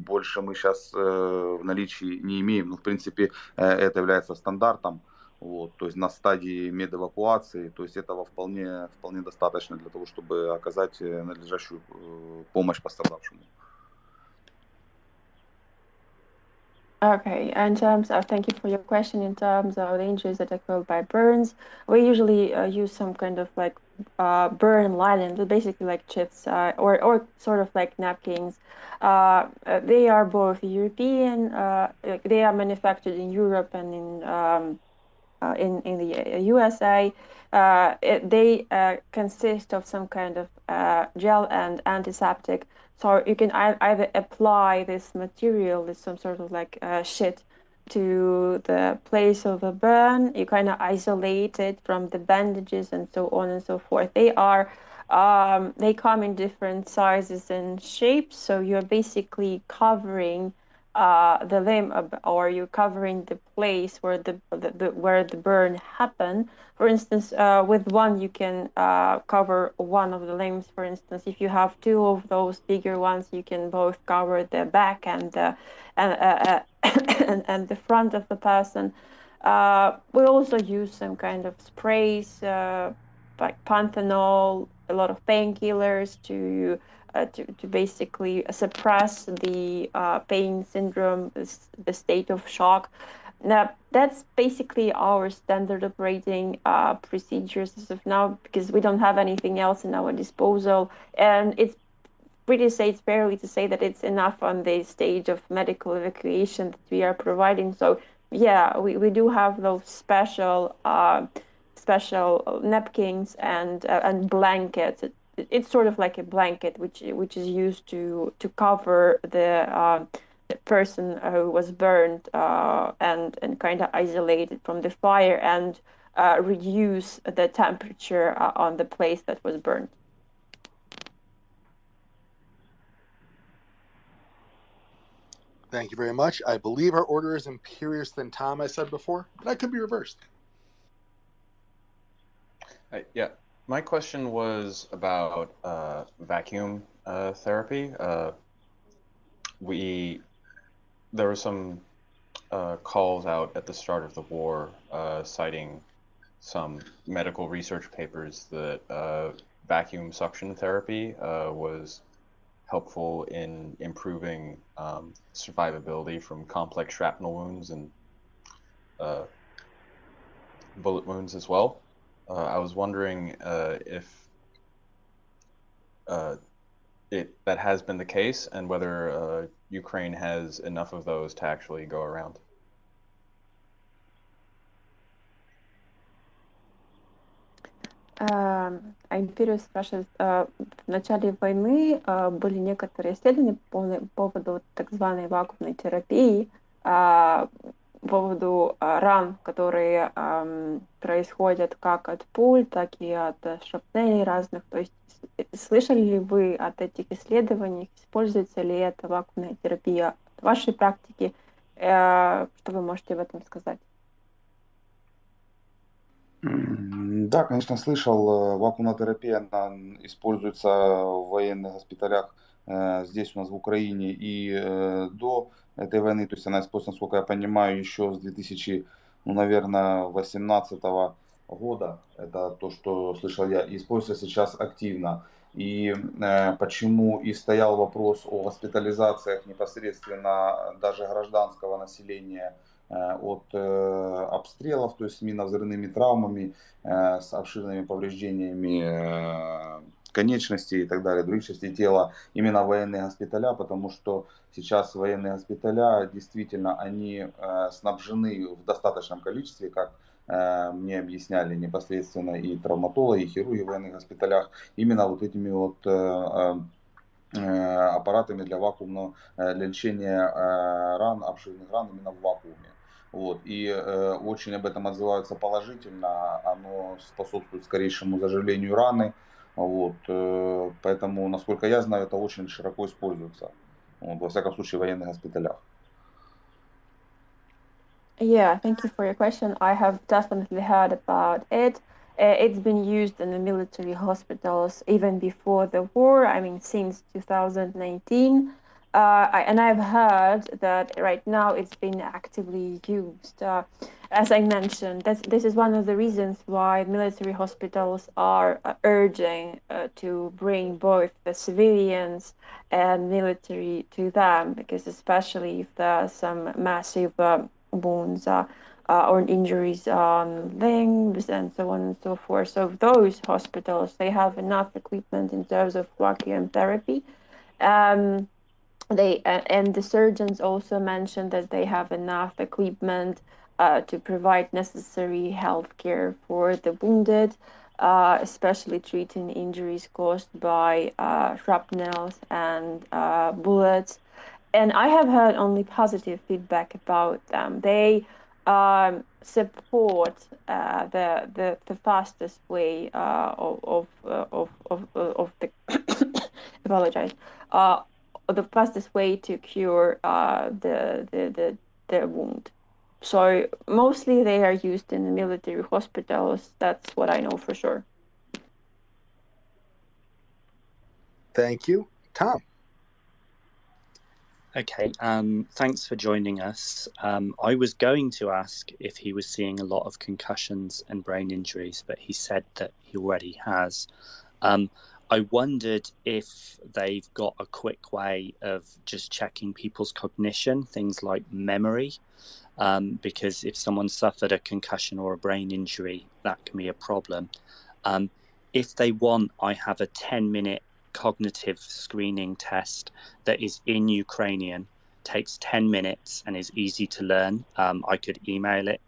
больше мы сейчас в наличии не имеем. Ну, в принципе, это является стандартом. Вот, то есть на стадии медэвакуации, то есть этого вполне достаточно для того, чтобы оказать надлежащую помощь пострадавшему. Okay, in terms of, thank you for your question. In terms of the injuries that are caused by burns, we usually use some kind of like burn linens, basically like chips or sort of like napkins. They are both European, they are manufactured in Europe and in the USA. They consist of some kind of gel and antiseptic. So you can either apply this material, this some sort of like shit, to the place of a burn. You kind of isolate it from the bandages and so on and so forth. They come in different sizes and shapes. So you're basically covering the limb, or you're covering the place where the burn happened. For instance, with one you can cover one of the limbs. For instance, if you have two of those bigger ones, you can both cover the back and and the front of the person. We also use some kind of sprays like panthenol, a lot of painkillers to basically suppress the pain syndrome, the state of shock. Now, that's basically our standard operating procedures as of now, because we don't have anything else in our disposal. And it's pretty safe, fairly to say that it's enough on the stage of medical evacuation that we are providing. So, yeah, we do have those special napkins and blankets. It's sort of like a blanket which is used to cover the person who was burned and kind of isolate it from the fire and reduce the temperature on the place that was burned. Thank you very much. I believe our order is imperious than Tom, I said before, but that could be reversed. Yeah, my question was about vacuum therapy. There were some calls out at the start of the war citing some medical research papers that vacuum suction therapy was helpful in improving survivability from complex shrapnel wounds and bullet wounds as well. I was wondering if that has been the case and whether Ukraine has enough of those to actually go around. Империя спрашивает, в начале войны были некоторые исследования по поводу так званой вакуумной терапии, по поводу ран, которые происходят как от пуль, так и от шрапнелей разных. То есть слышали ли вы от этих исследований, используется ли эта вакуумная терапия в вашей практике? Что вы можете об этом сказать? Да, конечно, слышал. Вакуумотерапия, она используется в военных госпиталях здесь у нас в Украине и до этой войны. То есть она используется, насколько я понимаю, еще с 2018 года. Это то, что слышал я. И используется сейчас активно. И почему и стоял вопрос о госпитализациях непосредственно даже гражданского населения от обстрелов, то есть с минно-взрывными травмами, с обширными повреждениями конечностей и так далее, других частей тела, именно военные госпиталя, потому что сейчас военные госпиталя действительно они снабжены в достаточном количестве, как мне объясняли непосредственно и травматологи, и хирурги в военных госпиталях, именно вот этими вот аппаратами для вакуумного, для лечения ран, обширных ран именно в вакууме. Вот. И очень об этом отзываются положительно, оно способствует скорейшему заживлению раны. Вот. Поэтому, насколько я знаю, это очень широко используется, вот, во всяком случае, в военных госпиталях. Yeah, thank you for your question. I have definitely heard about it. It's been used in the military hospitals even before the war, I mean, since 2019. And I've heard that right now it's been actively used. As I mentioned, this is one of the reasons why military hospitals are urging to bring both the civilians and military to them, because especially if there are some massive wounds or injuries on limbs and so on and so forth. So those hospitals, they have enough equipment in terms of vacuum therapy. And the surgeons also mentioned that they have enough equipment to provide necessary health care for the wounded, especially treating injuries caused by shrapnels and bullets. And I have heard only positive feedback about them. They support the fastest way of the apologize. The fastest way to cure the wound. So mostly they are used in the military hospitals. That's what I know for sure. Thank you. Tom. Okay, thanks for joining us. I was going to ask if he was seeing a lot of concussions and brain injuries, but he said that he already has. I wondered if they've got a quick way of just checking people's cognition, things like memory, because if someone suffered a concussion or a brain injury, that can be a problem. If they want, I have a 10-minute cognitive screening test that is in Ukrainian, takes 10 minutes and is easy to learn. I could email it,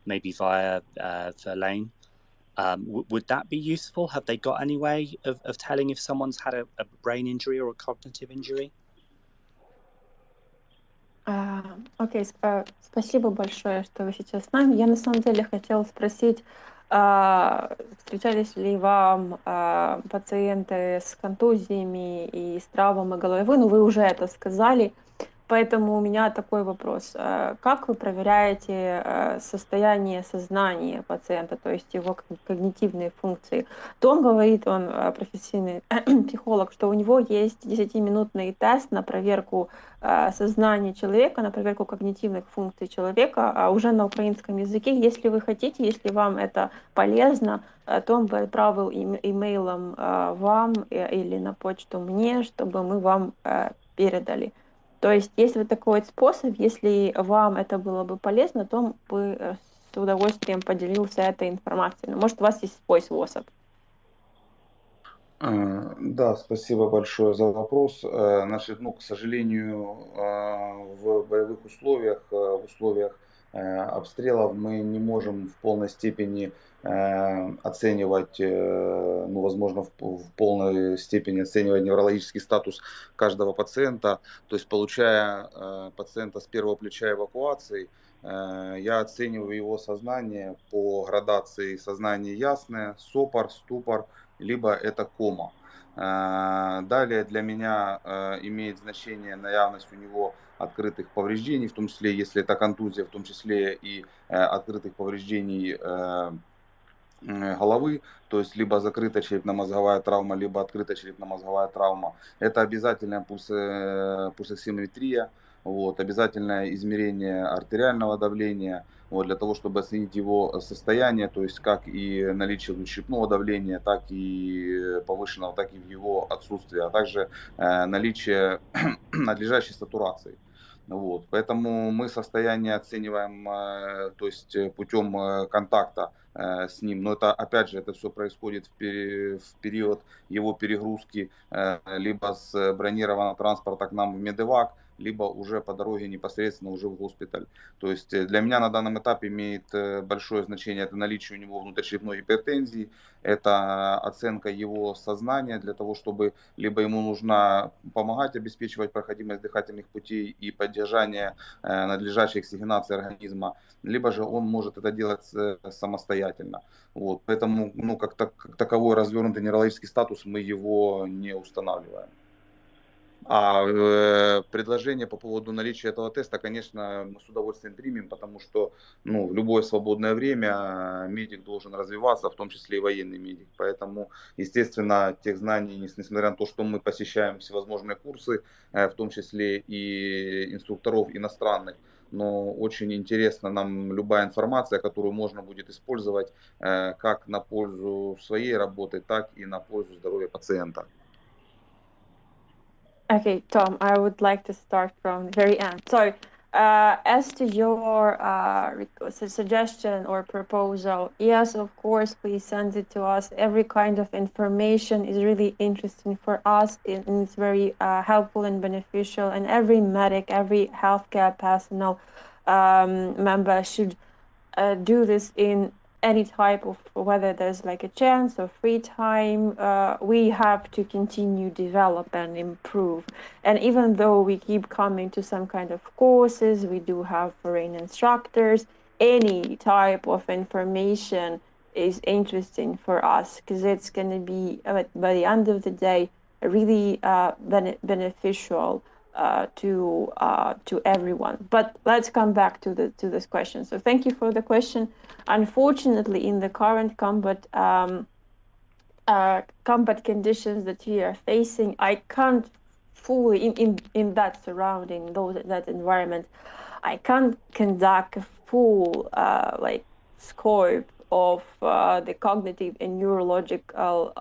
maybe via Verlaine. Would that be useful? Have they got any way of telling if someone's had a brain injury or a cognitive injury? Окей, спасибо большое, что вы сейчас с нами. Я на самом деле хотела спросить, встречались ли вам пациенты с контузиями и с травмами головы? Ну, вы уже это сказали. Поэтому у меня такой вопрос. Как вы проверяете состояние сознания пациента, то есть его когнитивные функции? Том говорит, он профессиональный психолог, что у него есть 10-минутный тест на проверку сознания человека, на проверку когнитивных функций человека уже на украинском языке. Если вы хотите, если вам это полезно, Том бы отправил имейлом вам или на почту мне, чтобы мы вам передали. То есть, если вот такой вот способ, если вам это было бы полезно, то бы с удовольствием поделился этой информацией. Но, может, у вас есть свой способ. Да, спасибо большое за вопрос. Значит, к сожалению, в боевых условиях, в условиях обстрелов мы не можем в полной степени оценивать, возможно, в полной степени оценивать неврологический статус каждого пациента. То есть, получая пациента с первого плеча эвакуации, я оцениваю его сознание по градации сознания ясное, сопор, ступор, либо это кома. Далее для меня имеет значение наявность у него открытых повреждений, в том числе, если это контузия, в том числе и открытых повреждений головы, то есть либо закрытая черепно-мозговая травма, либо открытая черепно-мозговая травма. Это обязательная пульсоксиметрия, обязательное измерение артериального давления, для того, чтобы оценить его состояние, то есть как и наличие внутрищепного давления, так и повышенного, так и в его отсутствии, а также наличие надлежащей сатурации. Поэтому мы состояние оцениваем, то есть путем контакта с ним. Но это, опять же, это все происходит в период его перегрузки либо с бронированного транспорта к нам в медэвак, либо уже по дороге непосредственно уже в госпиталь. То есть для меня на данном этапе имеет большое значение это наличие у него внутричерепной гипертензии, это оценка его сознания для того, чтобы либо ему нужно помогать обеспечивать проходимость дыхательных путей и поддержание надлежащей оксигенации организма, либо же он может это делать самостоятельно. Поэтому как таковой развернутый неврологический статус мы его не устанавливаем. А предложение по поводу наличия этого теста, конечно, мы с удовольствием примем, потому что в любое свободное время медик должен развиваться, в том числе и военный медик. Поэтому, естественно, тех знаний, несмотря на то, что мы посещаем всевозможные курсы, в том числе и инструкторов иностранных, но очень интересна нам любая информация, которую можно будет использовать как на пользу своей работы, так и на пользу здоровья пациента. Okay, Tom, I would like to start from the very end. So, as to your suggestion or proposal, yes, of course, please send it to us. Every kind of information is really interesting for us, and it's very helpful and beneficial. And every medic, every healthcare personnel member should do this in any type of, whether there's like a chance or free time, we have to continue develop and improve. And even though we keep coming to some kind of courses, we do have foreign instructors, any type of information is interesting for us because it's going to be, by the end of the day, really beneficial to everyone. But let's come back to this question. So thank you for the question. Unfortunately, in the current combat conditions that we are facing, I can't fully in that surrounding, that environment, I can't conduct a full scope of the cognitive and neurological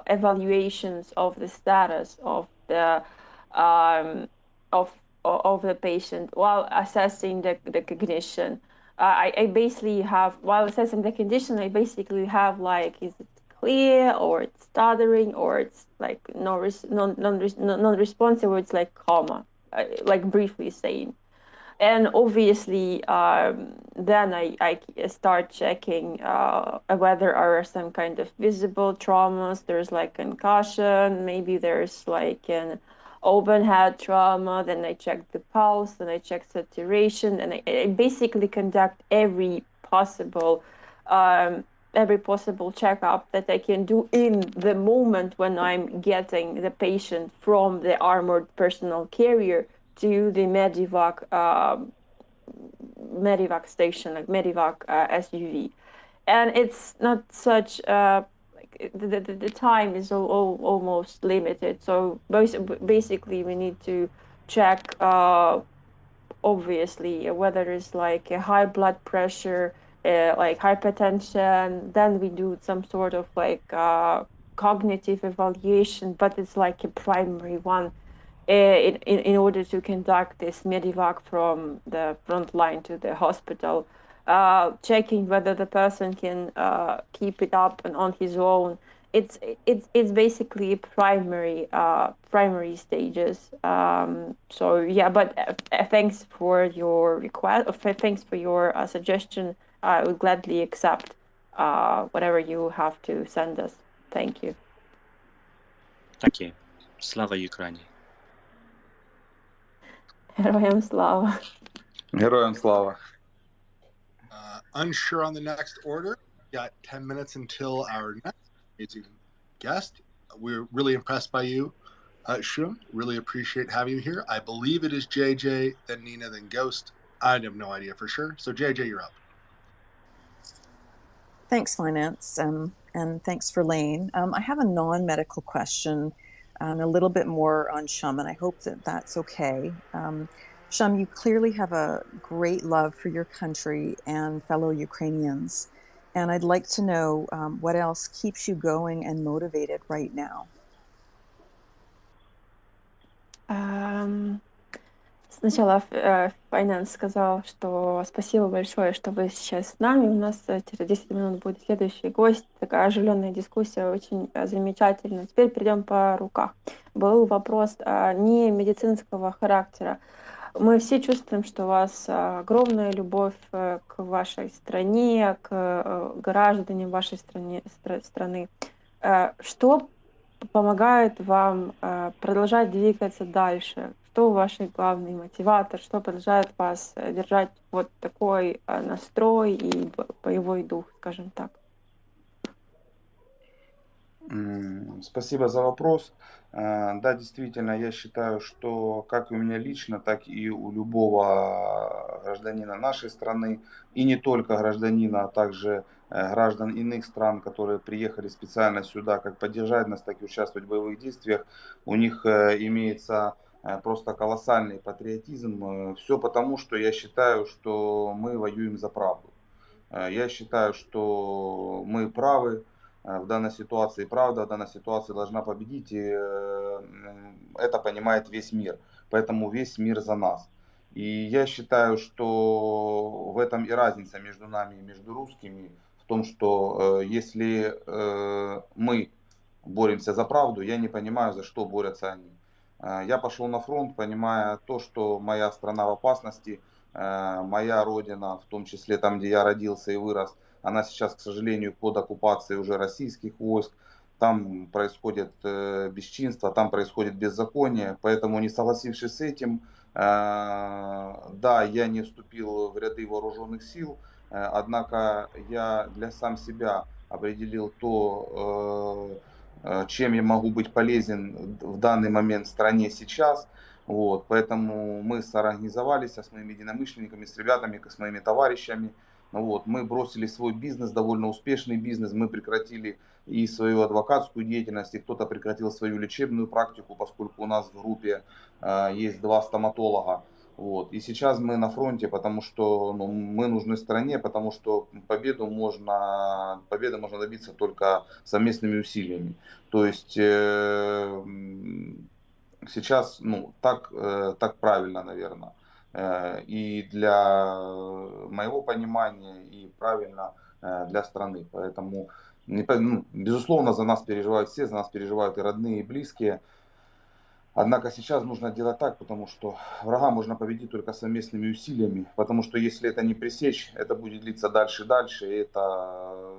evaluations of the status of the of the patient while assessing the cognition. I basically have, while assessing the condition, I basically have is it clear, or it's stuttering, or it's like non-responsive, or it's like coma, briefly saying. And obviously, then I start checking whether there are some kind of visible traumas. There's concussion, maybe there's an open head trauma. Then I check the pulse, then I check saturation, and I basically conduct every possible checkup that I can do in the moment when I'm getting the patient from the armored personnel carrier to the Medivac station, like Medivac SUV, and it's not such like the time is almost limited. So basically, we need to check obviously whether it's like a high blood pressure, like hypertension. Then we do some sort of like cognitive evaluation, but it's like a primary one. In order to conduct this Medivac from the front line to the hospital, checking whether the person can keep it up and on his own. It's basically primary stages. So yeah, but thanks for your request. Thanks for your suggestion. I would gladly accept whatever you have to send us. Thank you. Thank you. Slava Ukraini. Героям слава. Героям слава. Unsure on the next order. Got 10 minutes until our next amazing guest. We're really impressed by you, Shum. Really appreciate having you here. I believe it is JJ, then Nina, then Ghost. I have no idea for sure. So JJ, you're up. Thanks, Finance, and thanks for Lane. I have a non-medical question, a little bit more on Shum, and I hope that that's okay. Shum, you clearly have a great love for your country and fellow Ukrainians, and I'd like to know what else keeps you going and motivated right now. Сначала Finance сказал, что спасибо большое, что вы сейчас с нами. У нас через 10 минут будет следующий гость. Такая оживленная дискуссия, очень замечательно. Теперь перейдем по рукам. Был вопрос не медицинского характера. Мы все чувствуем, что у вас огромная любовь к вашей стране, к гражданам вашей страны. Что помогает вам продолжать двигаться дальше? Что ваш главный мотиватор? Что продолжает вас держать вот такой настрой и боевой дух, скажем так? Спасибо за вопрос. Да, действительно, я считаю, что как и у меня лично, так и у любого гражданина нашей страны, и не только гражданина, а также граждан иных стран, которые приехали специально сюда, как поддержать нас, так и участвовать в боевых действиях, у них имеется просто колоссальный патриотизм. Все потому, что я считаю, что мы воюем за правду. Я считаю, что мы правы. В данной ситуации правда, в данной ситуации должна победить, и это понимает весь мир. Поэтому весь мир за нас. И я считаю, что в этом и разница между нами и между русскими, в том, что если мы боремся за правду, я не понимаю, за что борются они. Я пошел на фронт, понимая то, что моя страна в опасности, моя родина, в том числе там, где я родился и вырос, она сейчас, к сожалению, под оккупацией уже российских войск. Там происходит бесчинство, там происходит беззаконие. Поэтому, не согласившись с этим, да, я не вступил в ряды вооруженных сил. Однако я для сам себя определил то, чем я могу быть полезен в данный момент в стране сейчас. Вот, поэтому мы соорганизовались с моими единомышленниками, с ребятами, с моими товарищами. Вот, мы бросили свой бизнес, довольно успешный бизнес, мы прекратили и свою адвокатскую деятельность, и кто-то прекратил свою лечебную практику, поскольку у нас в группе есть 2 стоматолога. Вот. И сейчас мы на фронте, потому что мы нужны стране, потому что победу можно добиться только совместными усилиями. То есть сейчас так правильно, наверное. И для моего понимания, и правильно для страны. Поэтому, безусловно, за нас переживают все, за нас переживают и родные, и близкие. Однако сейчас нужно делать так, потому что врага можно победить только совместными усилиями. Потому что если это не пресечь, это будет длиться дальше и дальше, и это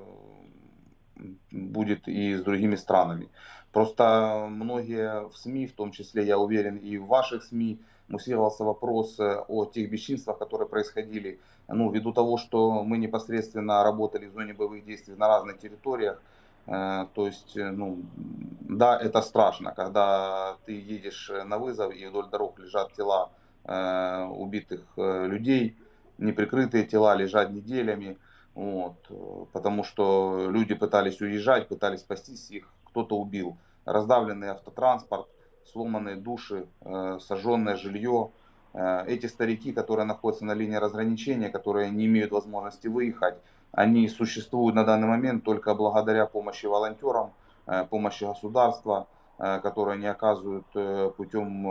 будет и с другими странами. Просто многие в СМИ, в том числе, я уверен, и в ваших СМИ, муссировался вопрос о тех бесчинствах, которые происходили. Ввиду того, что мы непосредственно работали в зоне боевых действий на разных территориях. То есть, да, это страшно, когда ты едешь на вызов и вдоль дорог лежат тела убитых людей, неприкрытые тела лежат неделями, вот, потому что люди пытались уезжать, пытались спастись, их кто-то убил. Раздавленный автотранспорт, сломанные души, сожженное жилье. Эти старики, которые находятся на линии разграничения, которые не имеют возможности выехать, они существуют на данный момент только благодаря помощи волонтерам, помощи государства, которые они оказывают путем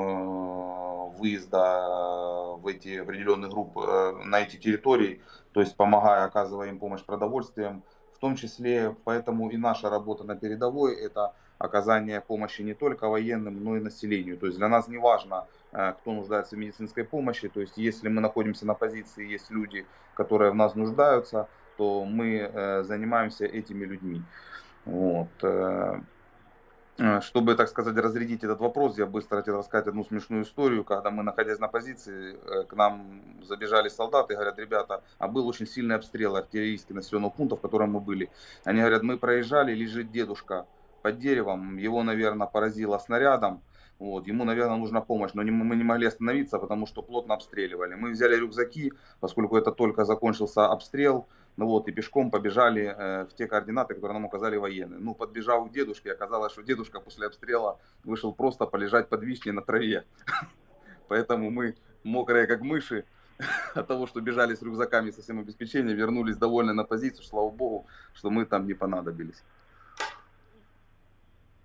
выезда в эти определенные группы на эти территории, то есть помогая, оказывая им помощь продовольствием, в том числе. Поэтому и наша работа на передовой — это оказание помощи не только военным, но и населению. То есть для нас не важно, кто нуждается в медицинской помощи. То есть если мы находимся на позиции, есть люди, которые в нас нуждаются, то мы занимаемся этими людьми. Вот. Чтобы, так сказать, разрядить этот вопрос, я быстро хотел рассказать одну смешную историю. Когда мы, находясь на позиции, к нам забежали солдаты и говорят: ребята, а был очень сильный обстрел артиллерийский населенного пункта, в котором мы были. Они говорят: мы проезжали, лежит дедушка под деревом, его, наверное, поразило снарядом. Вот, ему, наверное, нужна помощь, но мы не могли остановиться, потому что плотно обстреливали. Мы взяли рюкзаки, поскольку это только закончился обстрел, ну вот, и пешком побежали в те координаты, которые нам указали военные. Ну, подбежав к дедушке, оказалось, что дедушка после обстрела вышел просто полежать под вишней на траве. Поэтому мы, мокрые как мыши, от того, что бежали с рюкзаками со всем обеспечением, вернулись довольны на позицию. Слава богу, что мы там не понадобились.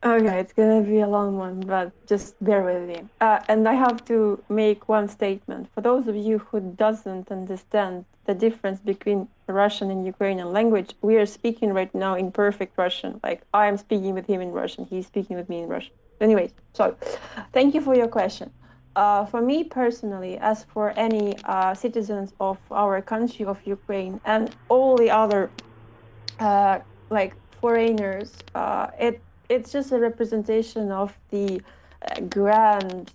Okay, it's gonna be a long one, but just bear with me. And I have to make one statement. For those of you who doesn't understand the difference between Russian and Ukrainian language, we are speaking right now in perfect Russian. Like, I am speaking with him in Russian, he's speaking with me in Russian. Anyways, so thank you for your question. For me personally, as for any citizens of our country, of Ukraine, and all the other like foreigners, it's just a representation of the grand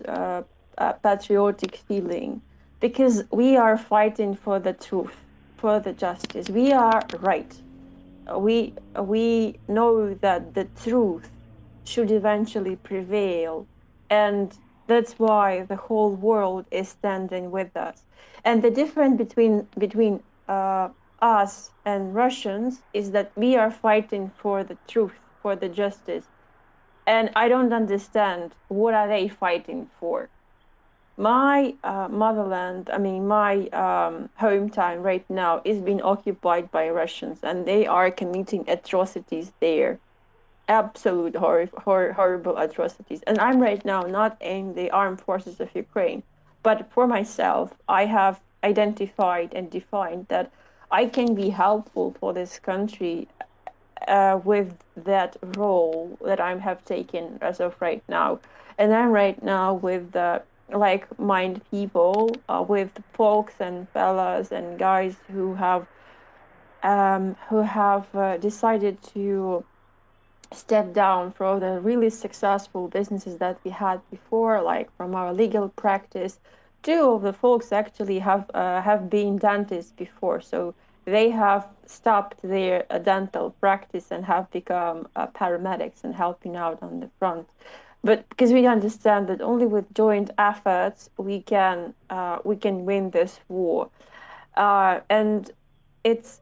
patriotic feeling, because we are fighting for the truth, for the justice. We are right. We know that the truth should eventually prevail, and that's why the whole world is standing with us. And the difference between us and Russians is that we are fighting for the truth, for the justice. And I don't understand, what are they fighting for? My motherland, I mean, my hometown right now is being occupied by Russians, and they are committing atrocities there. Absolute horrible atrocities. And I'm right now not in the armed forces of Ukraine, but for myself, I have identified and defined that I can be helpful for this country with that role that I have taken as of right now. And I'm right now with like-minded people, with folks and fellas and guys who have decided to step down from the really successful businesses that we had before, like from our legal practice. Two of the folks actually have been dentists before, so they have stopped their dental practice and have become paramedics and helping out on the front. But because we understand that only with joint efforts we can win this war, and it's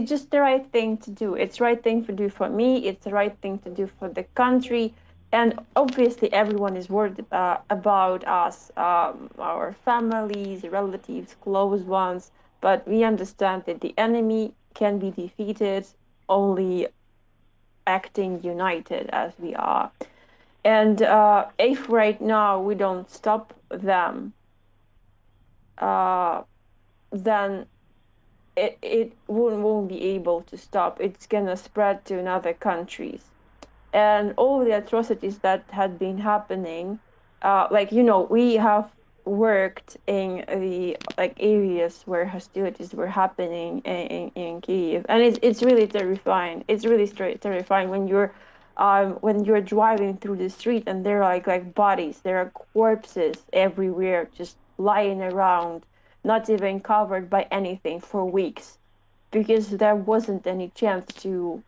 just the right thing to do. It's the right thing to do for me. It's the right thing to do for the country. And obviously everyone is worried about us, our families, relatives, close ones. But we understand that the enemy can be defeated only acting united as we are. And if right now we don't stop them, then it won't be able to stop. It's gonna spread to other countries. And all the atrocities that had been happening, like, you know, we have worked in the areas where hostilities were happening in Kiev, and it's really terrifying. It's really terrifying when you're driving through the street and there are like bodies, there are corpses everywhere just lying around, not even covered by anything for weeks, because there wasn't any chance to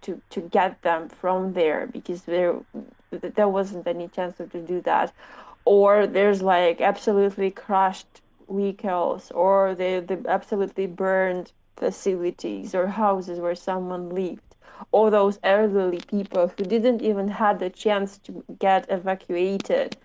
get them from there, because there wasn't any chance to do that. Or there's like absolutely crushed vehicles or the absolutely burned facilities or houses where someone lived, or those elderly people who didn't even had the chance to get evacuated,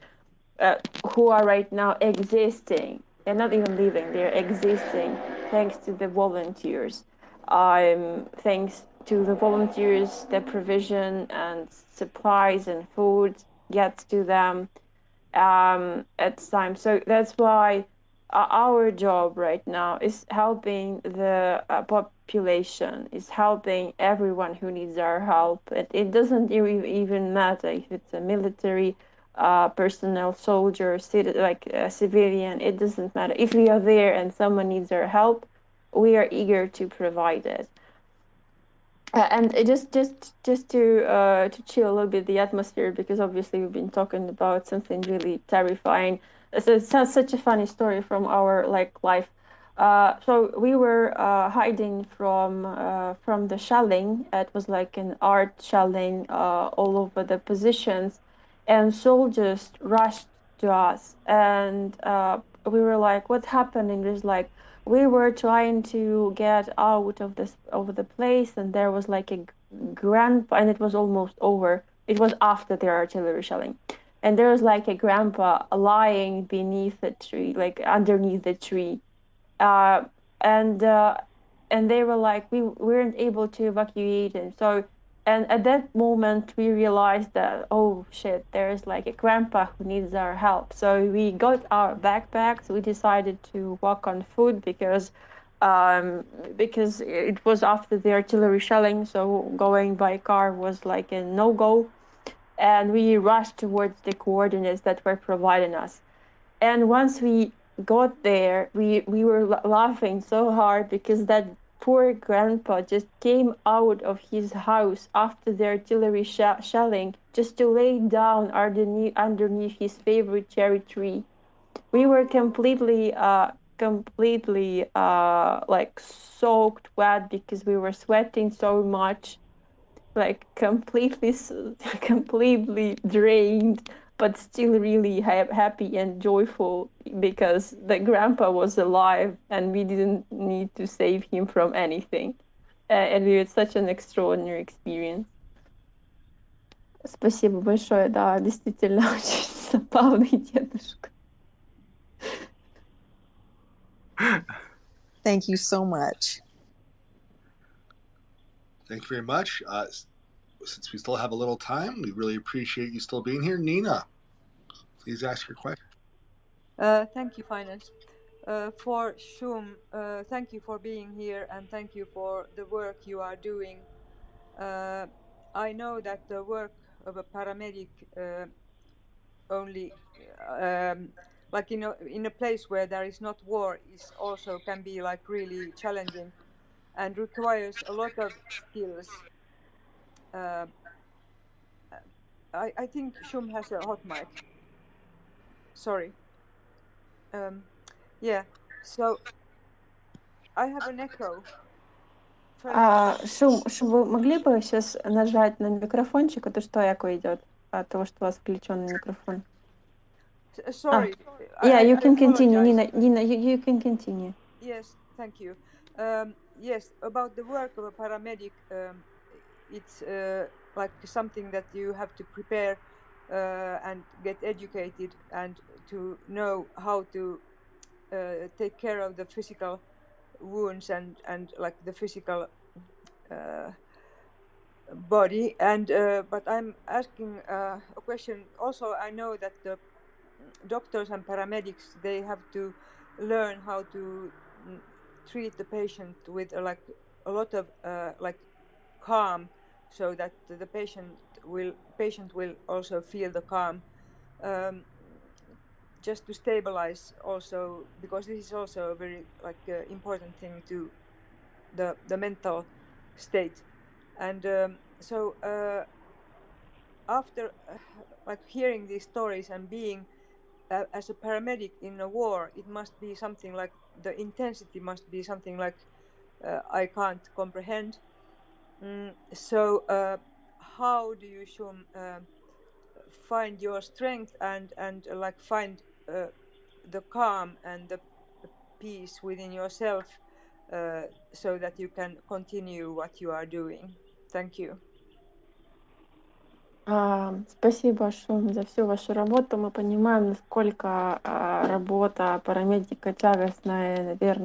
who are right now existing. They're not even living, they're existing thanks to the volunteers. Thanks to the volunteers, the provision and supplies and food gets to them at times. So that's why our job right now is helping the population, is helping everyone who needs our help. It doesn't even matter if it's a military personnel, soldier, like a civilian. It doesn't matter. If we are there and someone needs our help, we are eager to provide it. And just to chill a little bit the atmosphere, because obviously we've been talking about something really terrifying. It's such a funny story from our life. So we were hiding from the shelling. It was like an art shelling all over the positions, and soldiers rushed to us, and we were like, "What happened?" And it was like, we were trying to get out of the place, and there was like a grandpa, and it was almost over. It was after the artillery shelling, and there was like a grandpa lying beneath the tree, like underneath the tree, and they were like, we weren't able to evacuate him. So, and at that moment we realized that, oh shit, there's like a grandpa who needs our help. So we got our backpacks. We decided to walk on foot because it was after the artillery shelling, so going by car was like a no-go, and we rushed towards the coordinates that were providing us. And once we got there, we were laughing so hard because that poor grandpa just came out of his house after the artillery shelling just to lay down underneath his favorite cherry tree. We were completely like soaked wet because we were sweating so much, like completely drained, but still really happy and joyful because the grandpa was alive and we didn't need to save him from anything. And it was such an extraordinary experience. Спасибо большое, да, действительно очень забавный дедушка. Thank you so much. Thank you very much. Since we still have a little time, we really appreciate you still being here. Nina, please ask your question. Thank you, Finance. For Shum, thank you for being here and thank you for the work you are doing. I know that the work of a paramedic only like in a place where there is not war is also can be like really challenging and requires a lot of skills. I think Shum has a hot mic. Sorry. Yeah. So I have an echo. Шум, вы могли бы сейчас нажать на микрофончик, а то что эко идет от того, что у вас включенный микрофон? Sorry. Yeah, you can continue, Nina. You can continue. Yes, thank you. Yes, about the work of a paramedic, it's like something that you have to prepare and get educated and to know how to take care of the physical wounds and like the physical body. And but I'm asking a question. Also, I know that the doctors and paramedics, they have to learn how to treat the patient with like a lot of like calm, so that the patient will also feel the calm, just to stabilize also, because this is also a very like important thing to the mental state. And so after like hearing these stories and being as a paramedic in a war, it must be something like the intensity must be something like I can't comprehend. So how do you Shum find your strength and like find the calm and the peace within yourself so that you can continue what you are doing. Thank you. Спасибо, Шум, за всю вашу работу. Мы понимаем, насколько работа парамедика тягостная, наверное,